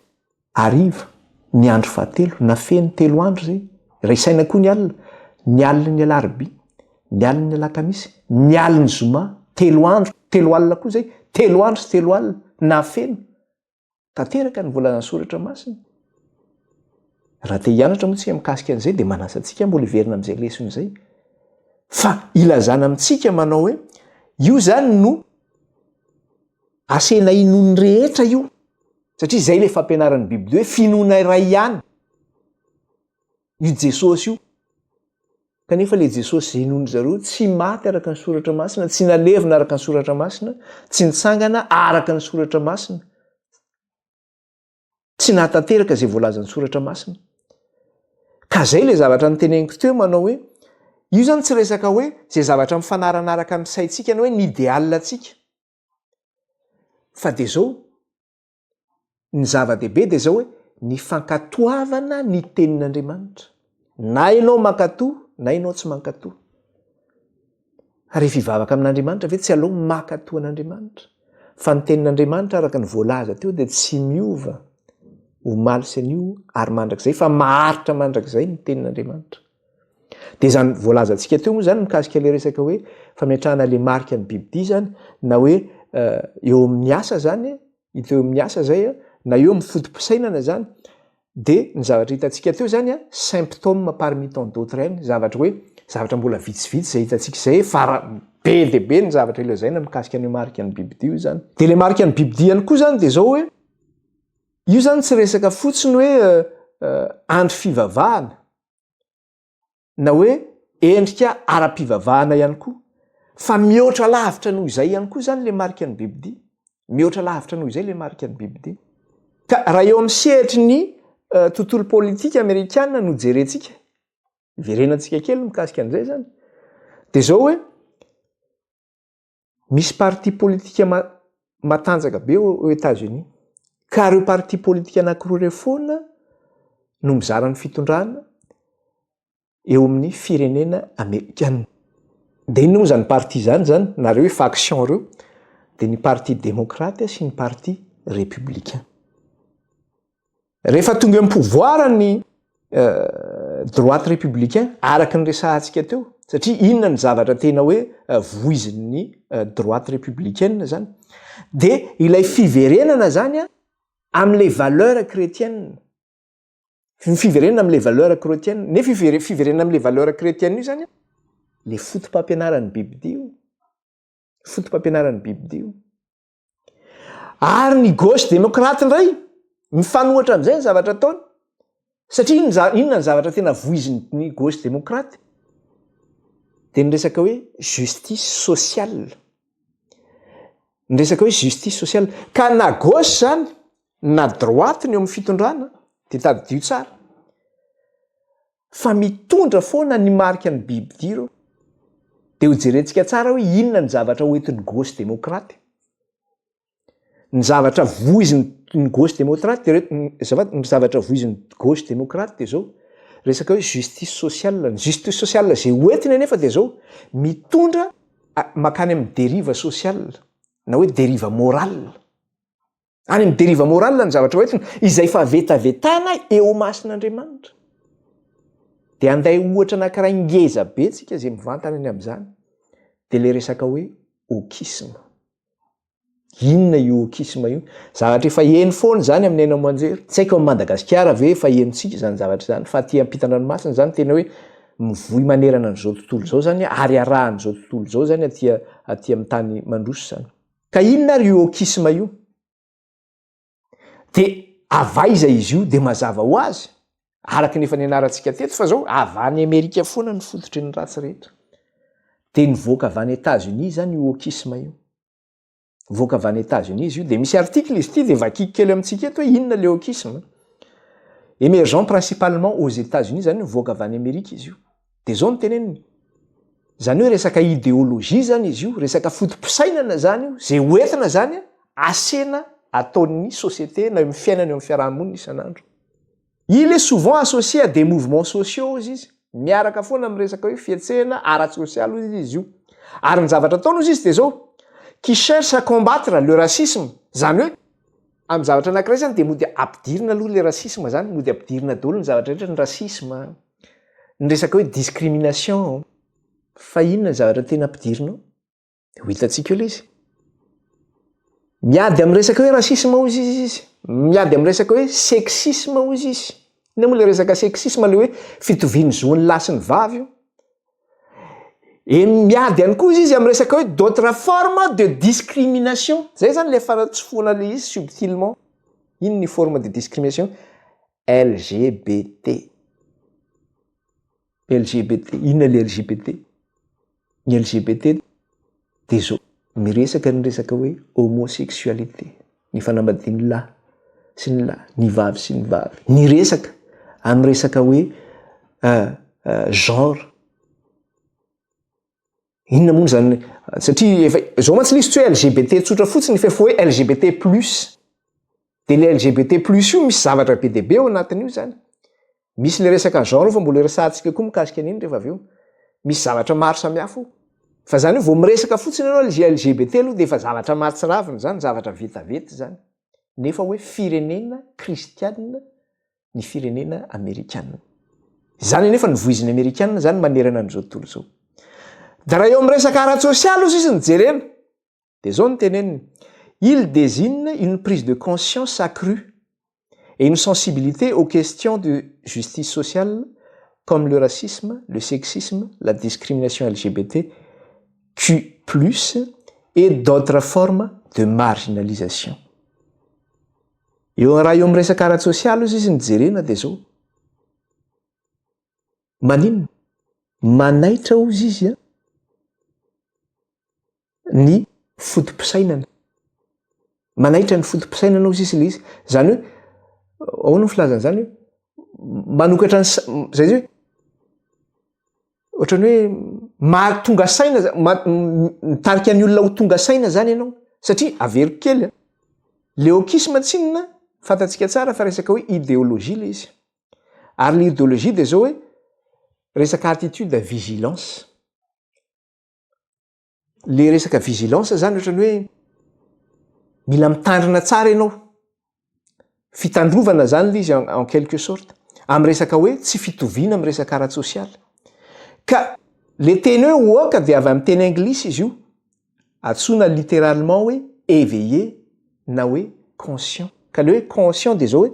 ariva ny andro fahatelo. Nafeny 3 andro zay. Resaina koa ny alina ny alarobia, ny alina ny lakamisy, ny alina zoma, 3 andro 3 alina koa zay, 3 andro sy 3 alina nafeno. Tanteraka ny volana soratra masina. Raha te hianatra moa tsika mikasika an'izay dia manasa antsika mbola hiverina amin'izay lesona izay. Fa ilazana amintsika manao hoe io zany no asena inony rehetra io. Satria izay ilay fampianaran'ny Biblia hoe finoana iray ihany. Io Jesosy io. Kanefa ilay Jesosy izay inony zareo tsy maty araka ny soratra masina, tsy nalevina araka ny soratra masina, tsy nitsangana araka ny soratra masina, tsy nahatanteraka izay voalazan'ny soratra masina. Ka zay ilay zavatra noteneniko teo manao hoe io zany tsy resaka hoe zay zavatra mifanaraka amin'ny saintsika ny hoe ny idéal tsika. Fa dia zao ny zava-dehibe dia zao hoe ny fankatoavana ny tenin'Andriamanitra. Na ianao mankatoa na ianao tsy mankatoa. Rehefa hivavaka amin'Andriamanitra ve tsy aleo mankatoa an'Andriamanitra. Fa ny tenin'Andriamanitra araka ny voalaza teo dia tsy miova omaly sy anio ary mandrakizay, fa maharitra mandrakizay ny tenin'Andriamanitra. Dia zany voalazantsika teo moa zany mikasika ilay resaka hoe fametrahana ilay marika ny Biblia zany, na hoe eo amin'ny asa zany, ito eo amin'ny asa zay, na eo amin'ny fotom-pisainana zany. Dia ny zavatra hitantsika teo zany symptôme parmi tant d'autres haine, zavatra hoe zavatra mbola vitsivitsy zay hitantsika izay fa be dia be ny zavatra ilazaina mikasika ny marika ny Biblia io zany. Dia ilay marika ny Biblia ihany koa zany dia zao hoe io zany tsy resaka fotsiny hoe andro fivavahana na hoe endrika ara-pivavahana ihany koa, fa mihoatra lavitra noho izay ihany koa zany ilay marika ny Biblia. Mihoatra lavitra noho izay ilay marika ny Biblia. Ka raha eo amin'ny sehatry ny tontolo politika amerikana no jerentsika, verenantsika kely mikasika an'izay zany, dia zao hoe misy parti politika matanjaka be aux États-Unis. Ka ireo parti politika anankiroa ireo foana no mizara ny fitondrana eo amin'ny firenena amerikana. Dia inona moa zany parti zany nareo hoe faction ireo, dia ny parti démocrate sy ny parti républicain. Rehefa tonga amin'ny pouvoir ny droite républicain, araka ny resahantsika teo, satria inona ny zavatra tena hoe voizin'ny droite républicaine zany, dia ilay fiverenana zany amin'ilay valeur chrétienne. Fiverenana amin'ilay valeur chrétienne. Nefa fiverenana amin'ilay valeur chrétienne io zany le fotom-pampianaran'ny Biblia io. Fotom-pampianaran'ny Biblia io. Ary ny gauche démocrate ndray mifanohatra amin'izay ny zavatra ataony. Satria inona ny zavatra tena voizin'ny gauche démocrate? Dia ny resaka hoe justice sociale. Ny resaka hoe justice sociale. Ka na gauche zany na droite ny eo amin'ny fitondrana dia tadidio tsara. Fa mitondra foana ny marika ny Biblia ireo. Dia ho jerentsika tsara hoe inona ny zavatra hoentin'ny gauche démocrate. Ny zavatra voizin'ny gauche démocrate, ny zavatra voizin'ny gauche démocrate dia zao resaka hoe justice sociale. Ny justice sociale zay hoentiny anefa dia zao mitondra makany amin'ny dérive sociale na hoe dérive morale. Any amin'ny dérive morale ny zavatra hoentiny izay fa vetavetana eo masin'Andriamanitra. Dia anday ohatra anankiray ngeza be tsika izay mivantana any amin'izany. Dia ilay resaka hoe wokisme. Inona io wokisme io? Zavatra efa heno foana zany amin'ny haino aman-jery. Tsy haiko amin'ny Madagasikara ve efa henontsika zany zavatra zany, fa aty ampitan-dranomasina zany tena hoe mivoy manerana an'izao tontolo izao zany, ary arahan'izao tontolo izao zany aty amin'ny tany mandroso zany. Ka inona ary io wokisme io? Dia avaiza izy io dia mazava ho azy. Araka ny efa nianarantsika teto fa zao avy any Amerika foana ny fototry ny ratsy rehetra.
dia nivoaka avy any États-Unis zany io wokisme io. Voaka avy any États-Unis izy io, dia misy article izy ity dia vakiky kely amintsika eto hoe inona le wokisme. Émergent principalement aux États-Unis zany nivoaka avy any Amerika izy io. Dia zao no teneniny. Zany hoe resaka idéologie zany izy io, resaka fotom-pisainana zany io, zay hoentina zany asena ataon'ny société na eo amin'ny fiainana eo amin'ny fiarahamonina isan'andro. Il est souvent associé à des mouvements sociaux izy. Miaraka foana amin'ny resaka hoe fietsehana ara-tsosialy izy io. Ary ny zavatra ataony izy dia zao, qui cherche à combattre le racisme. Zany hoe amin'ny zavatra anankiray zany dia mody ampidirina aloha le racisme zany, mody ampidirina daholo ny zavatra rehetra ny racisme, ny resaka hoe discrimination. Fa inona ny zavatra tena ampidirinao? Ho hitantsika eo ilay izy. Miady amin'ny resaka hoe racisme hozy izy. Miady amin'ny resaka hoe sexisme hozy izy. Ina moa le resaka sexisme le hoe fitoviany zoany lahy sy ny vavy io. Et miady ihany koa izy amin'ny resaka hoe d'autres formes de discrimination. Zay zany le faratsofoana le izy subtilement. Ino ny forme de discrimination? LGBT. LGBT. Inona le LGBT? Ny LGBT dia zao miresaka ny resaka hoe homosexualité, ny fanambadiany lahy sy ny lahy, ny vavy sy ny vavy. Ny resaka amin'ny resaka hoe genre. Inona moa zany? Satria efa zao mantsy lisy tsy hoe LGBT tsotra fotsiny fa hoe LGBT+. Dia le LGBT+ io misy zavatra be dia be ao anatin'io zany. Misy le resaka genre fa mbola resahantsika koa mikasika an'iny rehefa avy eo. Misy zavatra maro samihafa io. Fa zany hoe vao miresaka fotsiny ianao LGBT aloha dia efa zavatra maro tsy raviny zany, zavatra vetavety zany. Nefa hoe firenena kristianina, ny firenena amerikanina. Zany nefa ny voiziny amerikanina zany manerana an'izao tontolo izao. Da raha eo amin'ny resaka ara-tsosialy izy ny jerena, dia zao ny teneniny. Il désigne une prise de conscience accrue et une sensibilité aux questions de justice sociale comme le racisme, le sexisme, la discrimination LGBTQ+, et d'autres formes de marginalisation. Raha eo amin'ny resaka ara-tsosialy izy ny jerena dia zao. Maninona? Manaitra hozy izy ny fotom-pisainana. Manaitra ny fotom-pisainana hozy izy le izy. Zany hoe, ahoana ny filazana zany hoe, manokatra zay hoe, ohatrany hoe mahatonga saina, mitarika ny olona ho tonga saina zany ianao. Satria averiko kely, le wokisme tsinona fantatsika tsara fa resaka hoe idéologie le izy. Ary le idéologie dia zao hoe resaka attitude de vigilance. Le resaka vigilance zany ohatrany hoe mila mitandrina tsara ianao. Fitandrovana zany le izy en quelque sorte. Amin'ny resaka hoe tsy fitoviana amin'ny resaka ara-tsosialy. Ka le teny hoe woke dia avy amin'ny teny anglisy izy io. Antsoina littéralement hoe éveillé na hoe conscient. Ka le hoe conscient dia zao hoe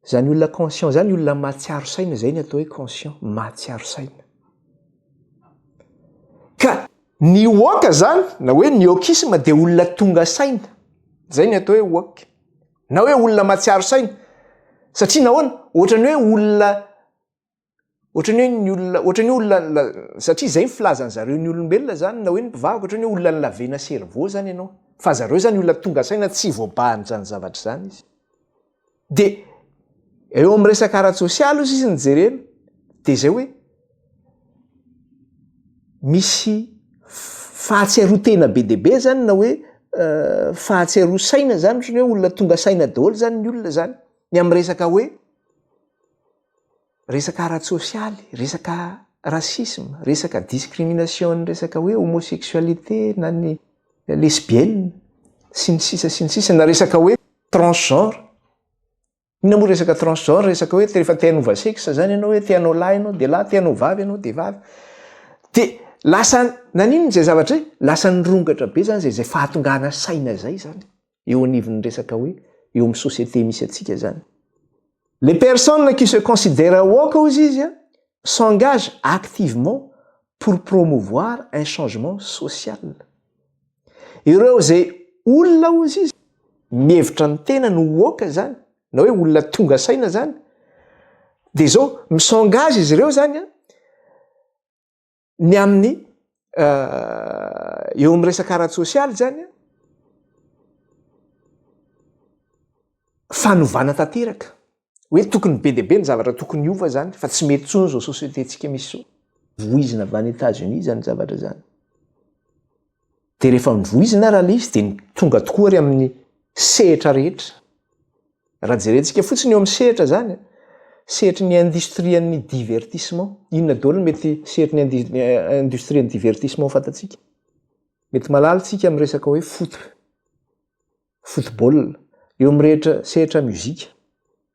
zany olona conscient zany olona mahatsiaro saina, zay ny atao hoe conscient, mahatsiaro saina. Ka ny woke zany na hoe ny wokisme dia olona tonga saina. Zay ny atao hoe woke. Na hoe olona mahatsiaro saina. Satria nahoana? Ohatrany hoe olona satria zay ny filazany zareo ny olombelona zany na hoe ny mpivavaka ohatrany hoe olona lavena cerveau zany ianao. Fa zareo zany olona tonga saina tsy voabahany zany zavatra zany izy. Dia eo amin'ny resaka ara-tsosialy izy ny jerena dia zay hoe misy fahatsiaro-tena be dia be zany na hoe fahatsiaro saina zany ohatrany hoe olona tonga saina daholo zany ny olona zany. Ny amin'ny resaka hoe resaka ara-tsosialy, resaka racisme, resaka discrimination, resaka hoe homosexualité na ny lesbienne sy ny sisa na resaka hoe transgenre. Inona moa resaka transgenre? Resaka hoe rehefa te hanova sexe zany ianao hoe te hanao lahy ianao dia lahy, te hanao vavy ianao dia vavy. Dia lasa nanino zay zavatra hoe lasa nirongatra be zany zay fahatongana saina zay zany eo anivon'ny resaka hoe eo amin'ny société misy atsika zany. Les personnes qui se considèrent woke hozy izy s'engagent activement pour promouvoir un changement social. Ireo zay olona hozy izy mihevitra ny tena no woke zany na hoe olona tonga saina zany dia zao misengage izy ireo zany ny amin'ny eo amin'ny resaka ara sosialy zany fanovana tanteraka hoe tokony be deabe ny zavatra tokony ova zany fa tsy mety tsony zao sosietentsika misy voizina avy any Etats-Unis zany zavatra zany de rehefa mivoizina raha le izy de tonga tokoa ry amin'ny sehatra rehetra raha jerentsika fotsiny eo amin'ny sehatra zany sehetry ny industrian'ny divertissement inona daholo mety sehetry ny industrian'ny divertissement fantatsika mety malalitsika amin'ny resaka hoe football eo amin'ny rehetra sehatra muzika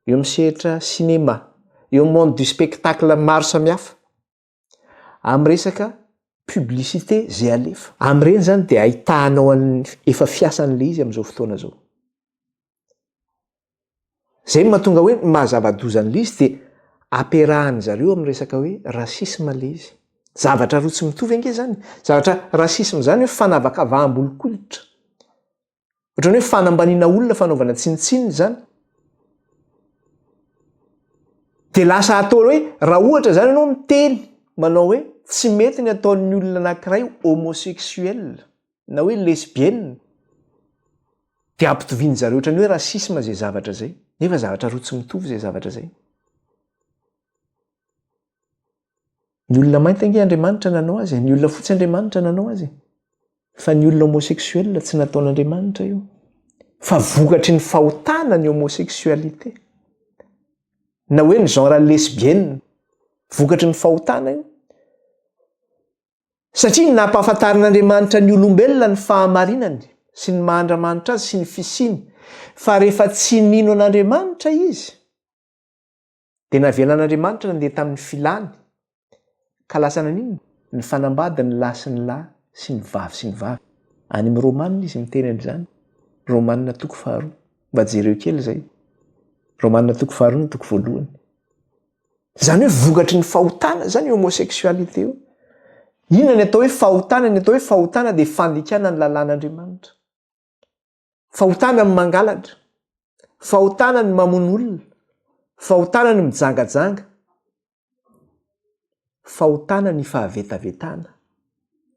eo amin'ny sehatra cinéma eo amin'ny monde du spectacle maro samihafa amin'ny resaka publicité zay alefa amin'ireny zany de ahitanao an'ny efa fiasan'le izy amin'izao fotoana zao zay mahatonga hoe mahazava-dozan'le izy de ampiarahany zareo amin'ny resaka hoe rasisme le izy zavatra roa tsy mitovy ange zany zavatra rasisme zany hoe fanavakavahambolokolotra ohatrany hoe fanambaniana olona fanaovana tsinitsininy zany de lasa atao hoe raha ohatra zany ianao miteny manao hoe tsy mety ny ataon'ny olona anankiray homosexuel na hoe lesbienne de ampitoviany zareo ohatrany hoe rasisme zay zavatra zay nefa zavatra roa tsy mitovy zay zavatra zay ny olona mainty ange Andriamanitra nanao azy ny olona fotsy Andriamanitra nanao azy fa ny olona homosexuel tsy nataon'Andriamanitra io fa vokatry ny fahotana ny homosexualité na hoe ny genre lesbienne vokatry ny fahotana io satria nampahafantarin'Andriamanitra ny olombelona ny fahamarinany sy ny mahandramanitra azy sy ny fisiny fa rehefa tsy mino an'Andriamanitra izy de navianan'Andriamanitra nandeha tamin'ny filany ka lasa nanino ny fanambady ny lahy sy ny lahy sy ny vavy any amin'ny Romanina izy miteny an'izany Romanina 2 mba jereo kely zay Romanina 2 zany hoe vokatry ny fahotana zany homosexualité io inona ny atao hoe fahotana ny atao hoe fahotana de fandikana ny lalàn'Andriamanitra fahotana ny mangalatra fahotana ny mamono olona fahotana ny mijangajanga fahotana ny fahavetavetana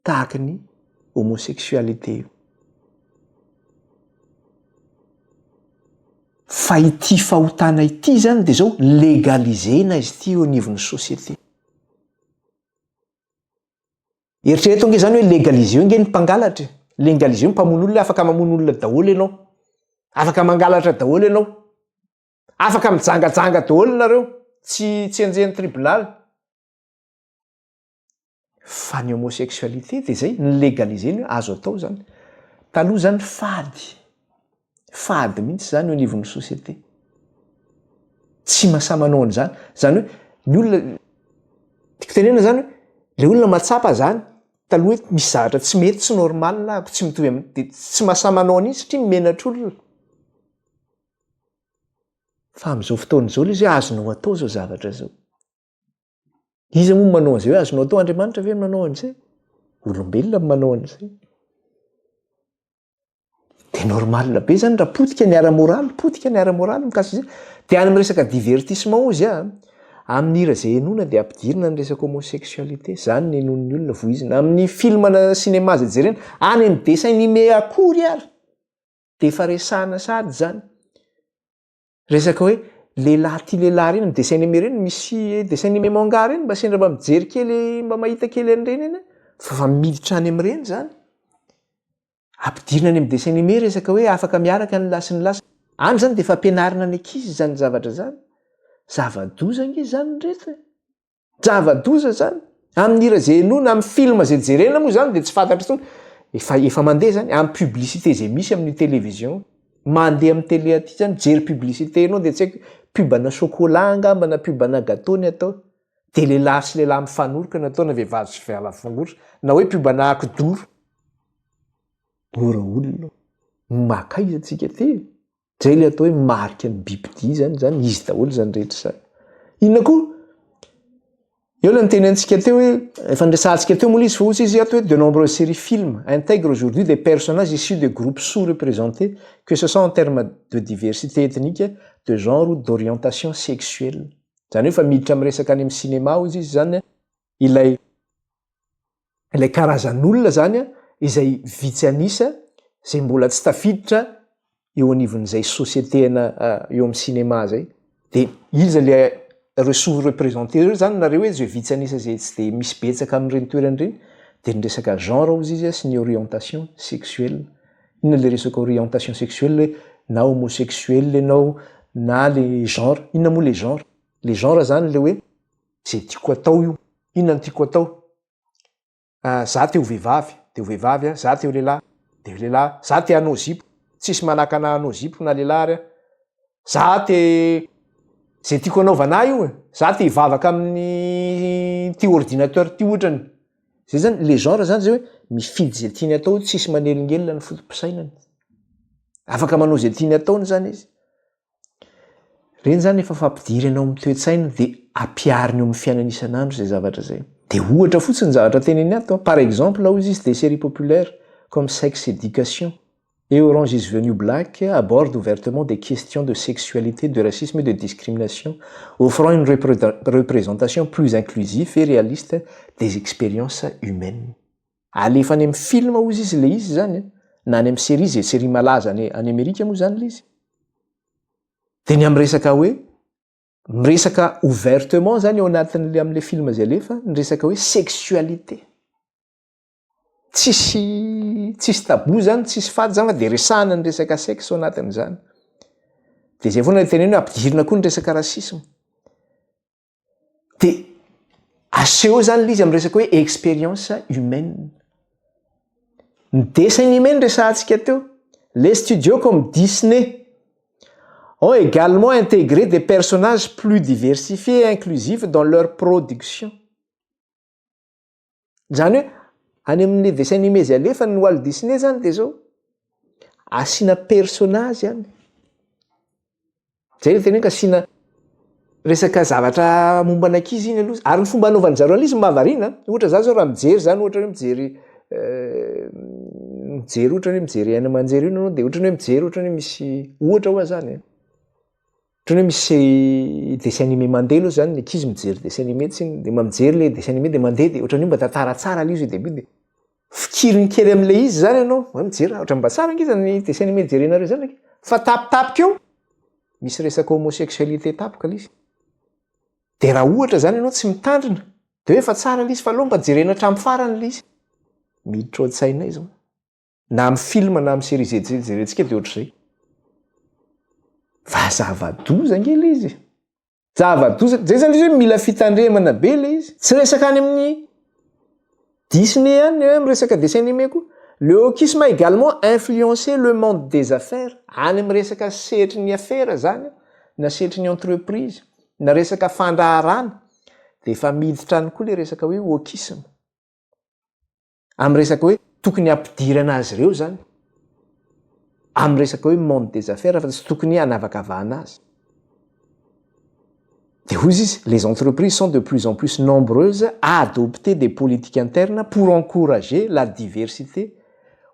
tahaka ny homosexualité io fa ity fahotana ity zany de zao legalisena izy ity eo anivon'ny société eritrereto nge zany hoe legalize io nge ny mpangalatra legalize io mpamono olona afaka mamono olona daholo ianao afaka mangalatra daholo ianao afaka mijangajanga daholo nareo tsy anjehan'ny tribunal fa ny homosexualité de zay ny legalizeny azo atao zany taloha zany fady mihitsy zany eo anivon'ny société tsy mahasamanao an'izany zany hoe ny olona tiako tenena zany hoe le olona matsapa zany taloha hoe misy zavatra tsy mety tsy normal tsy mitovy amin'ny de tsy mahasamanao an'iny satria mimenatra olona fa amin'izao fotoan'izao le izy hoe azonao atao zao zavatra zao iza moa manao an'izay hoe azonao atao Andriamanitra ve manao an'izay olombelona manao an'izay de normal be zany raha potika ny ara-moraly mikasy izay de any am'resaka divertissement ozy amin'ny hira zay enona de ampidirina ny resaka homosexualité zany ny enon'ny olona voizina amin'ny filmana cinéma zay jerena any amin'ny dessin animé akory ary de efa resahana sady zany resaka hoe lehilahy ty lehilahy reny dessin animé reny misy dessin animé manga reny mba sendra mba mijery kely mba mahita kely an'ireny eny fa miditra any amin'ireny zany ampidirina any amin'ny dessin animé resaka hoe afaka miaraka ny lasy ny lasa any zany de efa ampianarina ny ankizy zany zavatra zany zava-doza nge zany rehetra zava-doza zany amin'ny hira zay enona amin'ny film zay jerena moa zany de tsy fantatra tsony efa mandeha zany amin'ny publicité zay misy amin'ny télévision mandeha amin'ny télé aty zany jery publicité enao de tsy haiko pubana chocolat angambana pubana gâteau ny atao de lehilahy sy lehilahy mifanoroka ny atao na vehivavy sy vehivavy mifangorotra na hoe pubana akidoro ora olona makaiza atsika ty zay le atao hoe marika ny bibidia zany izy daholo zany rehetra zany inona koa eo la nyteny antsika teo hoe efa nresantsika teo moa izy fa ohatsy izy atao hoe de nombreuses séries films intègrent aujourd'hui des personnages issus de groupes sous-représentés que ce soit en termes de diversité ethnique de genre ou d'orientation sexuelle. Zany hoe fa miditra amin'ny resaka any amin'ny cinéma izy zany ilay ilay karazan'olona zany a izay vitsy anisa zay mbola tsy tafiditra eo anivon'izay sociéténa eo amin'ny cinéma zay de izy le reo sous-représenté reo zany nareo hoe zay vitsy anisa zay tsy de misy betsaka amin'ireny toerany reny de ny resaka genre ozy izy sy ny orientation sexuelle. Inona le resaka orientation sexuelle na homosexuel anao na le genre, inona moa le genre? Le genre zany le hoe zay tiako atao io, inona no tiako atao? Za te ho vehivavy, de ho vehivavy a, za te ho lehilahy, de ho lehilahy, za te hanao zipo, tsisy manakana hanao zipo na lehilahy ary a, za te zay tiako anaovana io, za te hivavaka amin'ny ty ordinateur ty ohatrany. Zay zany le genre zany zay hoe mifidy zay tiany atao, tsisy manelingelina ny fotom-pisainany. Afaka manao zay tiany ataony zany izy. Reny zany efa fampidiry anao amin'ny toe-tsaina de ampiariny eo amin'ny fiainana isan'andro zay zavatra zay. De ohatra fotsiny zavatra teneny ato. Par exemple, là où existe des séries populaires comme Sex Education et Orange is the New Black abordent ouvertement des questions de sexualité, de racisme et de discrimination, offrant une représentation plus inclusive et réaliste des expériences humaines. Alefa any amin'ny film ozy izy le izy zany, na any amin'ny série zay série malaza any Amerika moa zany le izy. De ny am'resaka hoe miresaka ouvertement zany eo anatin'le am'le film zay alefa ny resaka hoe sexualité. Tsisy tabou zany, tsisy fady zany fa de resahana ny resaka sexe ao anatin'izany. De zay foana teneny hoe ampidirina koa ny resaka rasisme. De aseho zany l'izy am'resaka hoe expérience humaine. Ny dessin animé ny resahantsika teo. Les studios comme Disney ont également intégré des personnages plus diversifiés et inclusifs dans leur production. Zany hoe any amin'ny dessin animé zay alefa ny Walt Disney zany de zao asina personnage any. Zay le tena hoe asina resaka zavatra momba an'ankizy iny aloha. Ary ny fomba anaovan'ny zareo an'izy mahavariana. Ohatra za zao raha mijery zany, ohatra hoe mijery ohatra hoe mijery Aina Amanjery iny anao de ohatra hoe mijery ohatra hoe misy ohatra hoa zany. Ohatra hoe misy dessin animé mandeha aloha zany ny ankizy mijery dessin animé tsiny de mijery le dessin animé de mandeha de ohatra hoe mba tantara tsara le izy au début de fikiriny kely am'le izy zany anao, mijery ohatra mba tsara ankizy ny dessin animé jerenareo zany fa tapitapika eo misy resaka homosexualité tapaka l'izy. De raha ohatra zany ianao tsy mitandrina de hoe fa tsara l'izy fa aloha mba jerena hatramin'ny farany l'izy. Miditra ao an-tsainay zao. Na amin'ny film na amin'ny série zay jerentsika de ohatr'izay. Fa zava-doza nge le izy. Zava-doza, zay zany izy hoe mila fitandremana be le izy. Tsy resaka any amin'ny Disney any amin'ny resaka dessin animé koa. Le wokisme a également influencé le monde des affaires. Any amin'ny resaka sehatry ny affaires zany, na sehatry ny entreprise, na resaka fandraharana, de efa miditra any koa le resaka hoe wokisme. Amin'ny resaka hoe tokony ampidirana azy ireo zany. Amin'ny resaka hoe monde des affaires fa tsy tokony hanavakavahana azy. De hoy izy, les entreprises sont de plus en plus nombreuses à adopter des politiques internes pour encourager la diversité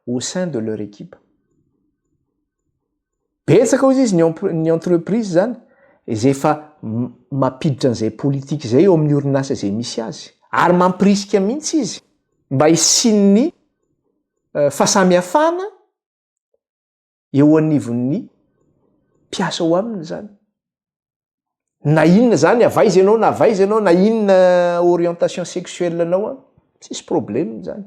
au sein de leur équipe. Betsaka hoy izy ny entreprise zany izay efa mampiditra an'izay politika zay eo amin'ny orinasa zay misy azy. Ary mampirisika mihitsy izy mba hisin'ny fahasamihafana eo anivon'ny mpiasa ao aminy zany. Na inona zany avaiza ianao na avaiza ianao na inona orientation sexuelle anao tsisy problème zany.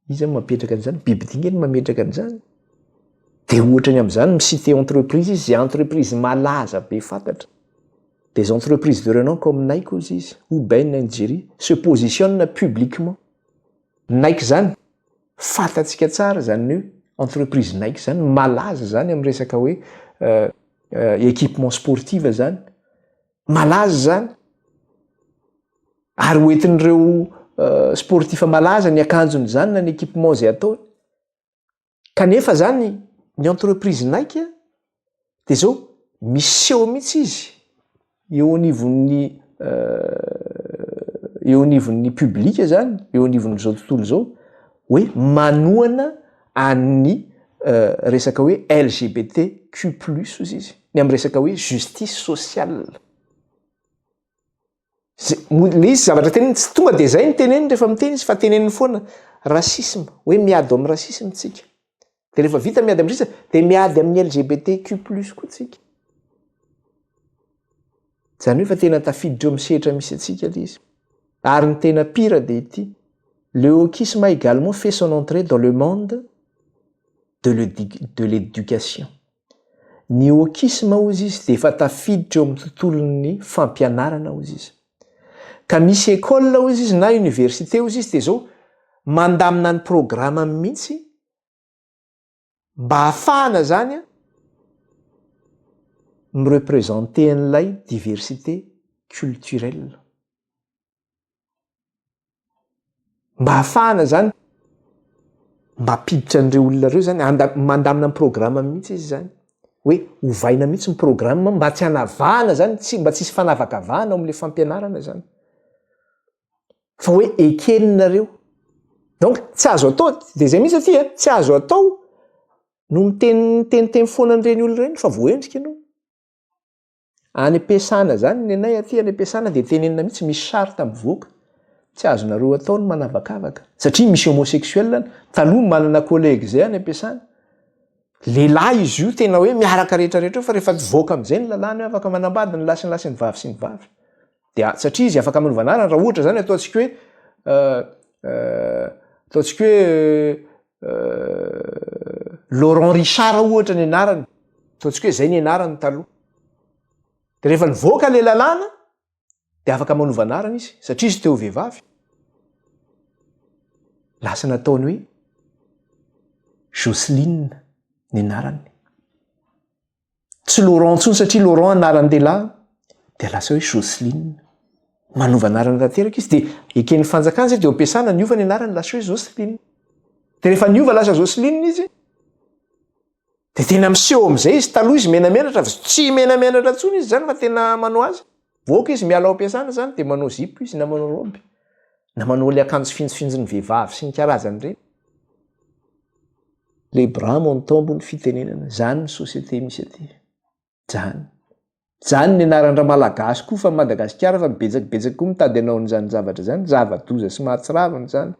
Izy mametraka an'izany, biby dingany mametraka an'izany. De ohatrany amin'izany misité entreprise izy, zay entreprise malaza be fantatra. Des entreprises de renom comme Nike ozy izy, ou Ben Nigeria, se positionnent publiquement. Nike zany, fantatsika tsara zany hoe entreprise Nike zany, malaza zany amin'ny resaka hoe équipement sportif zany. Malaza zany. Ary hoentin'ireo sportif malaza ny akanjony zany na ny équipement zay atao. Kanefa zany ny entreprise Nike de zao miseho mihitsy izy eo anivon'ny publika zany, eo anivon'izao tontolo zao hoe manohana an'ny resaka hoe LGBTQ+ ozy izy. Ny amin'ny resaka hoe justice sociale. Le izy zavatra teneny tsy tonga de zay ny teneny rehefa miteny izy fa teneniny foana rasisme hoe miady amin'ny rasisme tsika de rehefa vita miady amin'ny rasisme de miady amin'ny LGBTQ+ koa tsika zany hoe fa tena tafiditra eo amin'ny sehatra misy atsika le izy ary ny tena pire de ity le wokisme a également fait son entrée dans le monde de l'éducation. Ny wokisme ozy izy de efa tafiditra eo amin'ny tontolon'ny fampianarana ozy izy ka misy école ozy izy na université ozy izy de zao mandamina ny programme mihitsy mba hahafahana zany mireprésenter an'ilay diversité culturelle mba hahafahana zany mba apiditra an'ireo olona reo zany mandamina ny programme mihitsy izy zany hoe hovaina mihitsy ny programme mba tsy hanavahana zany mba tsisy fanavakavahana ao amin'le fampianarana zany fa hoe ekeninareo donc tsy azo atao de zay mihitsy aty tsy azo atao no miteniteny foana an'ireny olona ireny fa voendrika ianao any am-piasana zany ny anay aty any am-piasana de tenenina mihitsy misy sarita mivoaka tsy azonareo atao ny manavakavaka satria misy homosexuel taloha manana collègue zay any am-piasana lehilahy izy io tena hoe miaraka rehetrarehetra fa rehefa voaka amin'izay ny lalàna hoe afaka manambady ny lasinlasy ny vavy sy ny vavy de satria izy afaka manovanarana raha ohatra zany ataontsika hoe ataontsika hoe Laurent Richard ohatra ny anarany ataontsika hoe zay ny anarany taloha de rehefa nivoaka le lalàna de afaka manovanarana izy satria izy teo vehivavy lasa nataony hoe Jocelyne ny anarany tsy Laurent ntsony satria Laurent anaran'ny lehilahy de lasa hoe Jocelyne manova anarana tanteraka izy de eken'ny fanjakana zay de ampiasana niova ny anarany lasa hoe Jocelyne de rehefa niova lasa Jocelyne izy de tena miseho am'izay izy taloha izy menamenatra fa tsy menamenatra ntsony izy zany fa tena manao azy voaka izy miala ao ampiasana zany de manao zipo izy na manao robe na manao le akanjo finjofinjon'ny vehivavy sy ny karazany ireny le bras montombo ny fitenenana zany ny société misy aty zany ny anaran-draha malagasy koa fa Madagasikara fa betsakibetsaka koa mitady anao n'izany zavatra zany zava-doza sy mahatsiravana zany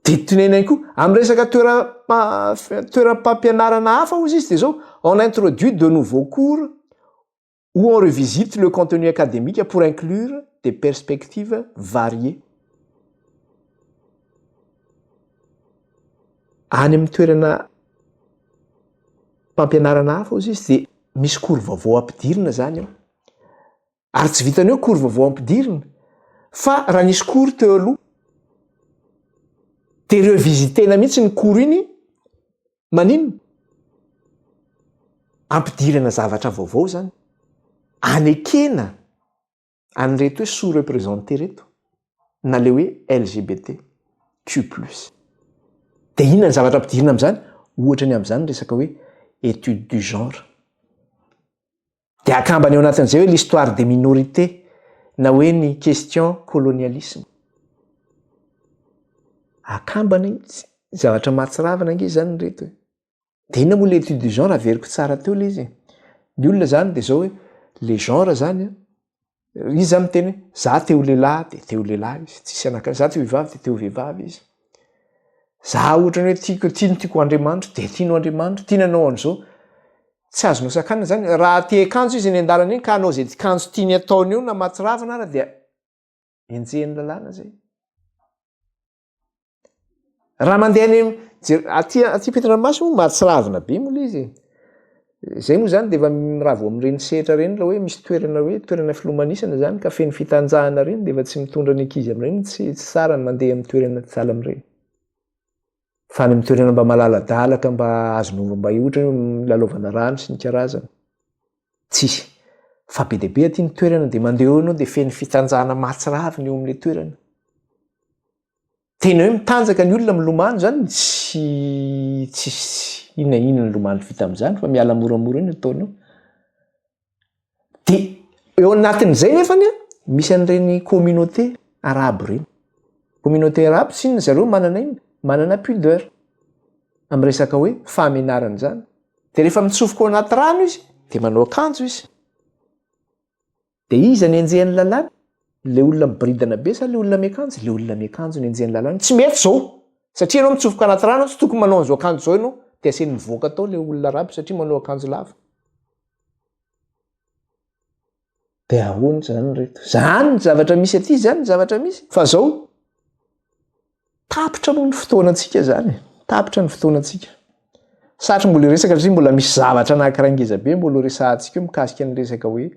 de tenenany koa amin'ny resaka toeram-pampianarana hafa ozy izy de zao on introduit de nouveaux cours où on revisite le contenu académique pour inclure des perspectives variées. Any amin'ny toerana fampianarana hafa ozy izy de misy cours vaovao ampidirina zany ao ary tsy vitany hoe cours vaovao ampidirina fa raha nisy cours teo aloha de revisitena mihitsy ny cours iny maninona ampidirana zavatra vaovao zany anekena an'reto hoe sous-représenté reto na le hoe LGBTQ+. De inona ny zavatra ampidirina am'zany ohatra ny am'zany resaka hoe étude du genre de akambany ao anatin'izay hoe l'histoire des minorités na hoe ny question colonialisme akambany zavatra mahatsiravana ange zany reto de inona moa le étude du genre averiko tsara teo le izy ny olona zany de zao hoe le genre zany izy zany miteny hoe za teo lehilahy de teo lehilahy izy tsisy anaka za teo vehivavy de teo vehivavy izy za ohatra ny hoe tiano tiako Andriamanitra de tiano Andriamanitra tiananao an'izao tsy azonao sakana zany raha te akanjo izy ny andalana iny ka anao zay kanjo tiany ataony eo na mahatsiravana ara de enjehany lalàna zay raha mandeha any aty Petranomasina mahatsiravina be moa le izy zay moa zany de efa miravo amin'ireny sehatra reny raha hoe misy toerana filomanisana zany ka feny fitanjahana reny de efa tsy mitondra ny ankizy amin'ireny tsy tsara ny mandeha amin'ny toerana tsy ala amin'ireny fa ny amin'ny toerana mba malaladalaka mba azonova mba ohatra hoe lalaovana rano sy ny karazana tsisy fa be deabe aty ny toerana de mandeha eo anao de feny fitanjahana mahatsiravina eo amin'le toerana tena hoe mitanjaka ny olona milomano zany tsy inona ny lomano vita amin'izany fa miala moramora iny ataonao de eo anatin'izay nefany misy an'ireny communauté arabe reny communauté arabe tsy inona zareo manana pudeur amin'ny resaka hoe famenarana zany de rehefa mitsofoka ao anaty rano izy de manao akanjo izy dia iza ny enjehan'ny lalàna le olona miboridana be sa le olona miakanjo le olona miakanjo ny enjehan'ny lalàna tsy mety zao satria ianao mitsofoka anaty rano tsy tokony manao an'izao akanjo zao ianao dia asiany mivoaka tao le olona raby satria manao akanjo lava dia ahoana zany reto zany ny zavatra misy aty zany ny zavatra misy fa zao tapitra moa ny fotoanantsika zany tapitra ny fotoanantsika satry mbola resaka satria mbola misy zavatra anankiray be mbola resahantsika io mikasika ny resaka hoe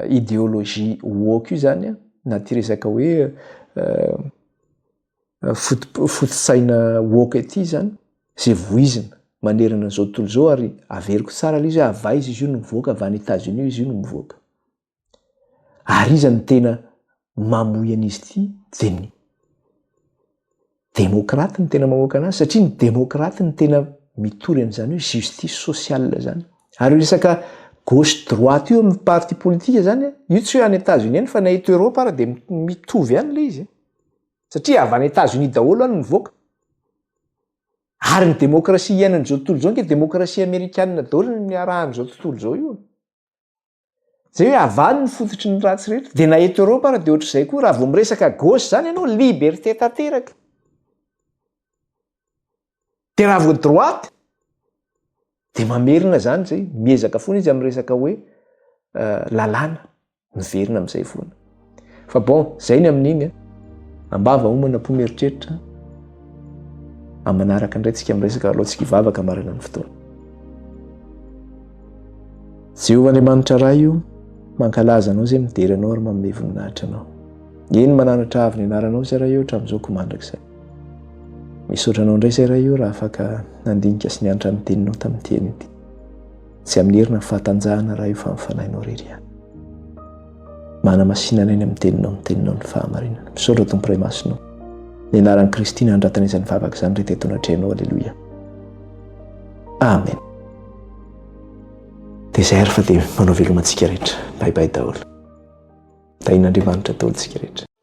idéologie woke io zany a na ty resaka hoe fotosaina woke ity zany zay voizina manerana an'izao tontolo zao ary averiko tsara le izy hoe avaiza izy io no mivoaka avy any États-Unis izy io no mivoaka ary iza ny tena mamoy an'izy ity dia ny demokraty ny tena mamoaka anazy satria ny demokraty ny tena mitory an'izany hoe justice sociale zany ary resaka gauche droite io amin'ny parti politika zany io tsy hoe any États-Unis any fa na eto Europe ary dia mitovy any le izy satria avy any États-Unis daholo any mivoaka ary ny demokrasia iainan'izao tontolo zao nke demokrasia amerikanina daholo ny miarahan'izao tontolo zao io zay hoe avany ny fototry ny ratsy rehetra dia na eto Europe ary dia ohatr'izay koa raha vao miresaka gauche zany ianao liberté tanteraka dia raha vao droite dia mamerina zany zay miezaka foana izy amin'ny resaka hoe lalàna miverina amin'izay foana fa bon zay ny amin'iny ambava homana po-meritreritra amanaraka indrayntsika amin'ny resaka alohantsika hivavaka marina ny fotoana Jehovah-Andriamanitra ray io mankalaza anao zay midery anao ary manome voninahitra anao eny mananatra avy ny anaranao zay raha io hatramin'izao komandrak'izay misaotra anao indray zay raha io raha afaka nandinika sy nianatra ny teninao tamin'ny teny ity tsy amin'ny herina ny fahatanjahana raha io fa mifanahinao rery ihany mana masinana eny amin'ny teninao ny fahamarinana misaotra tompo ray masonao ny anaran'i Kristy nandratana izany vavaka izany rehetra eto anatrehanao aleloia amen dia izay ary fa dia manao velomantsika rehetra baibay daholo da in'Andriamanitra daholo tsika rehetra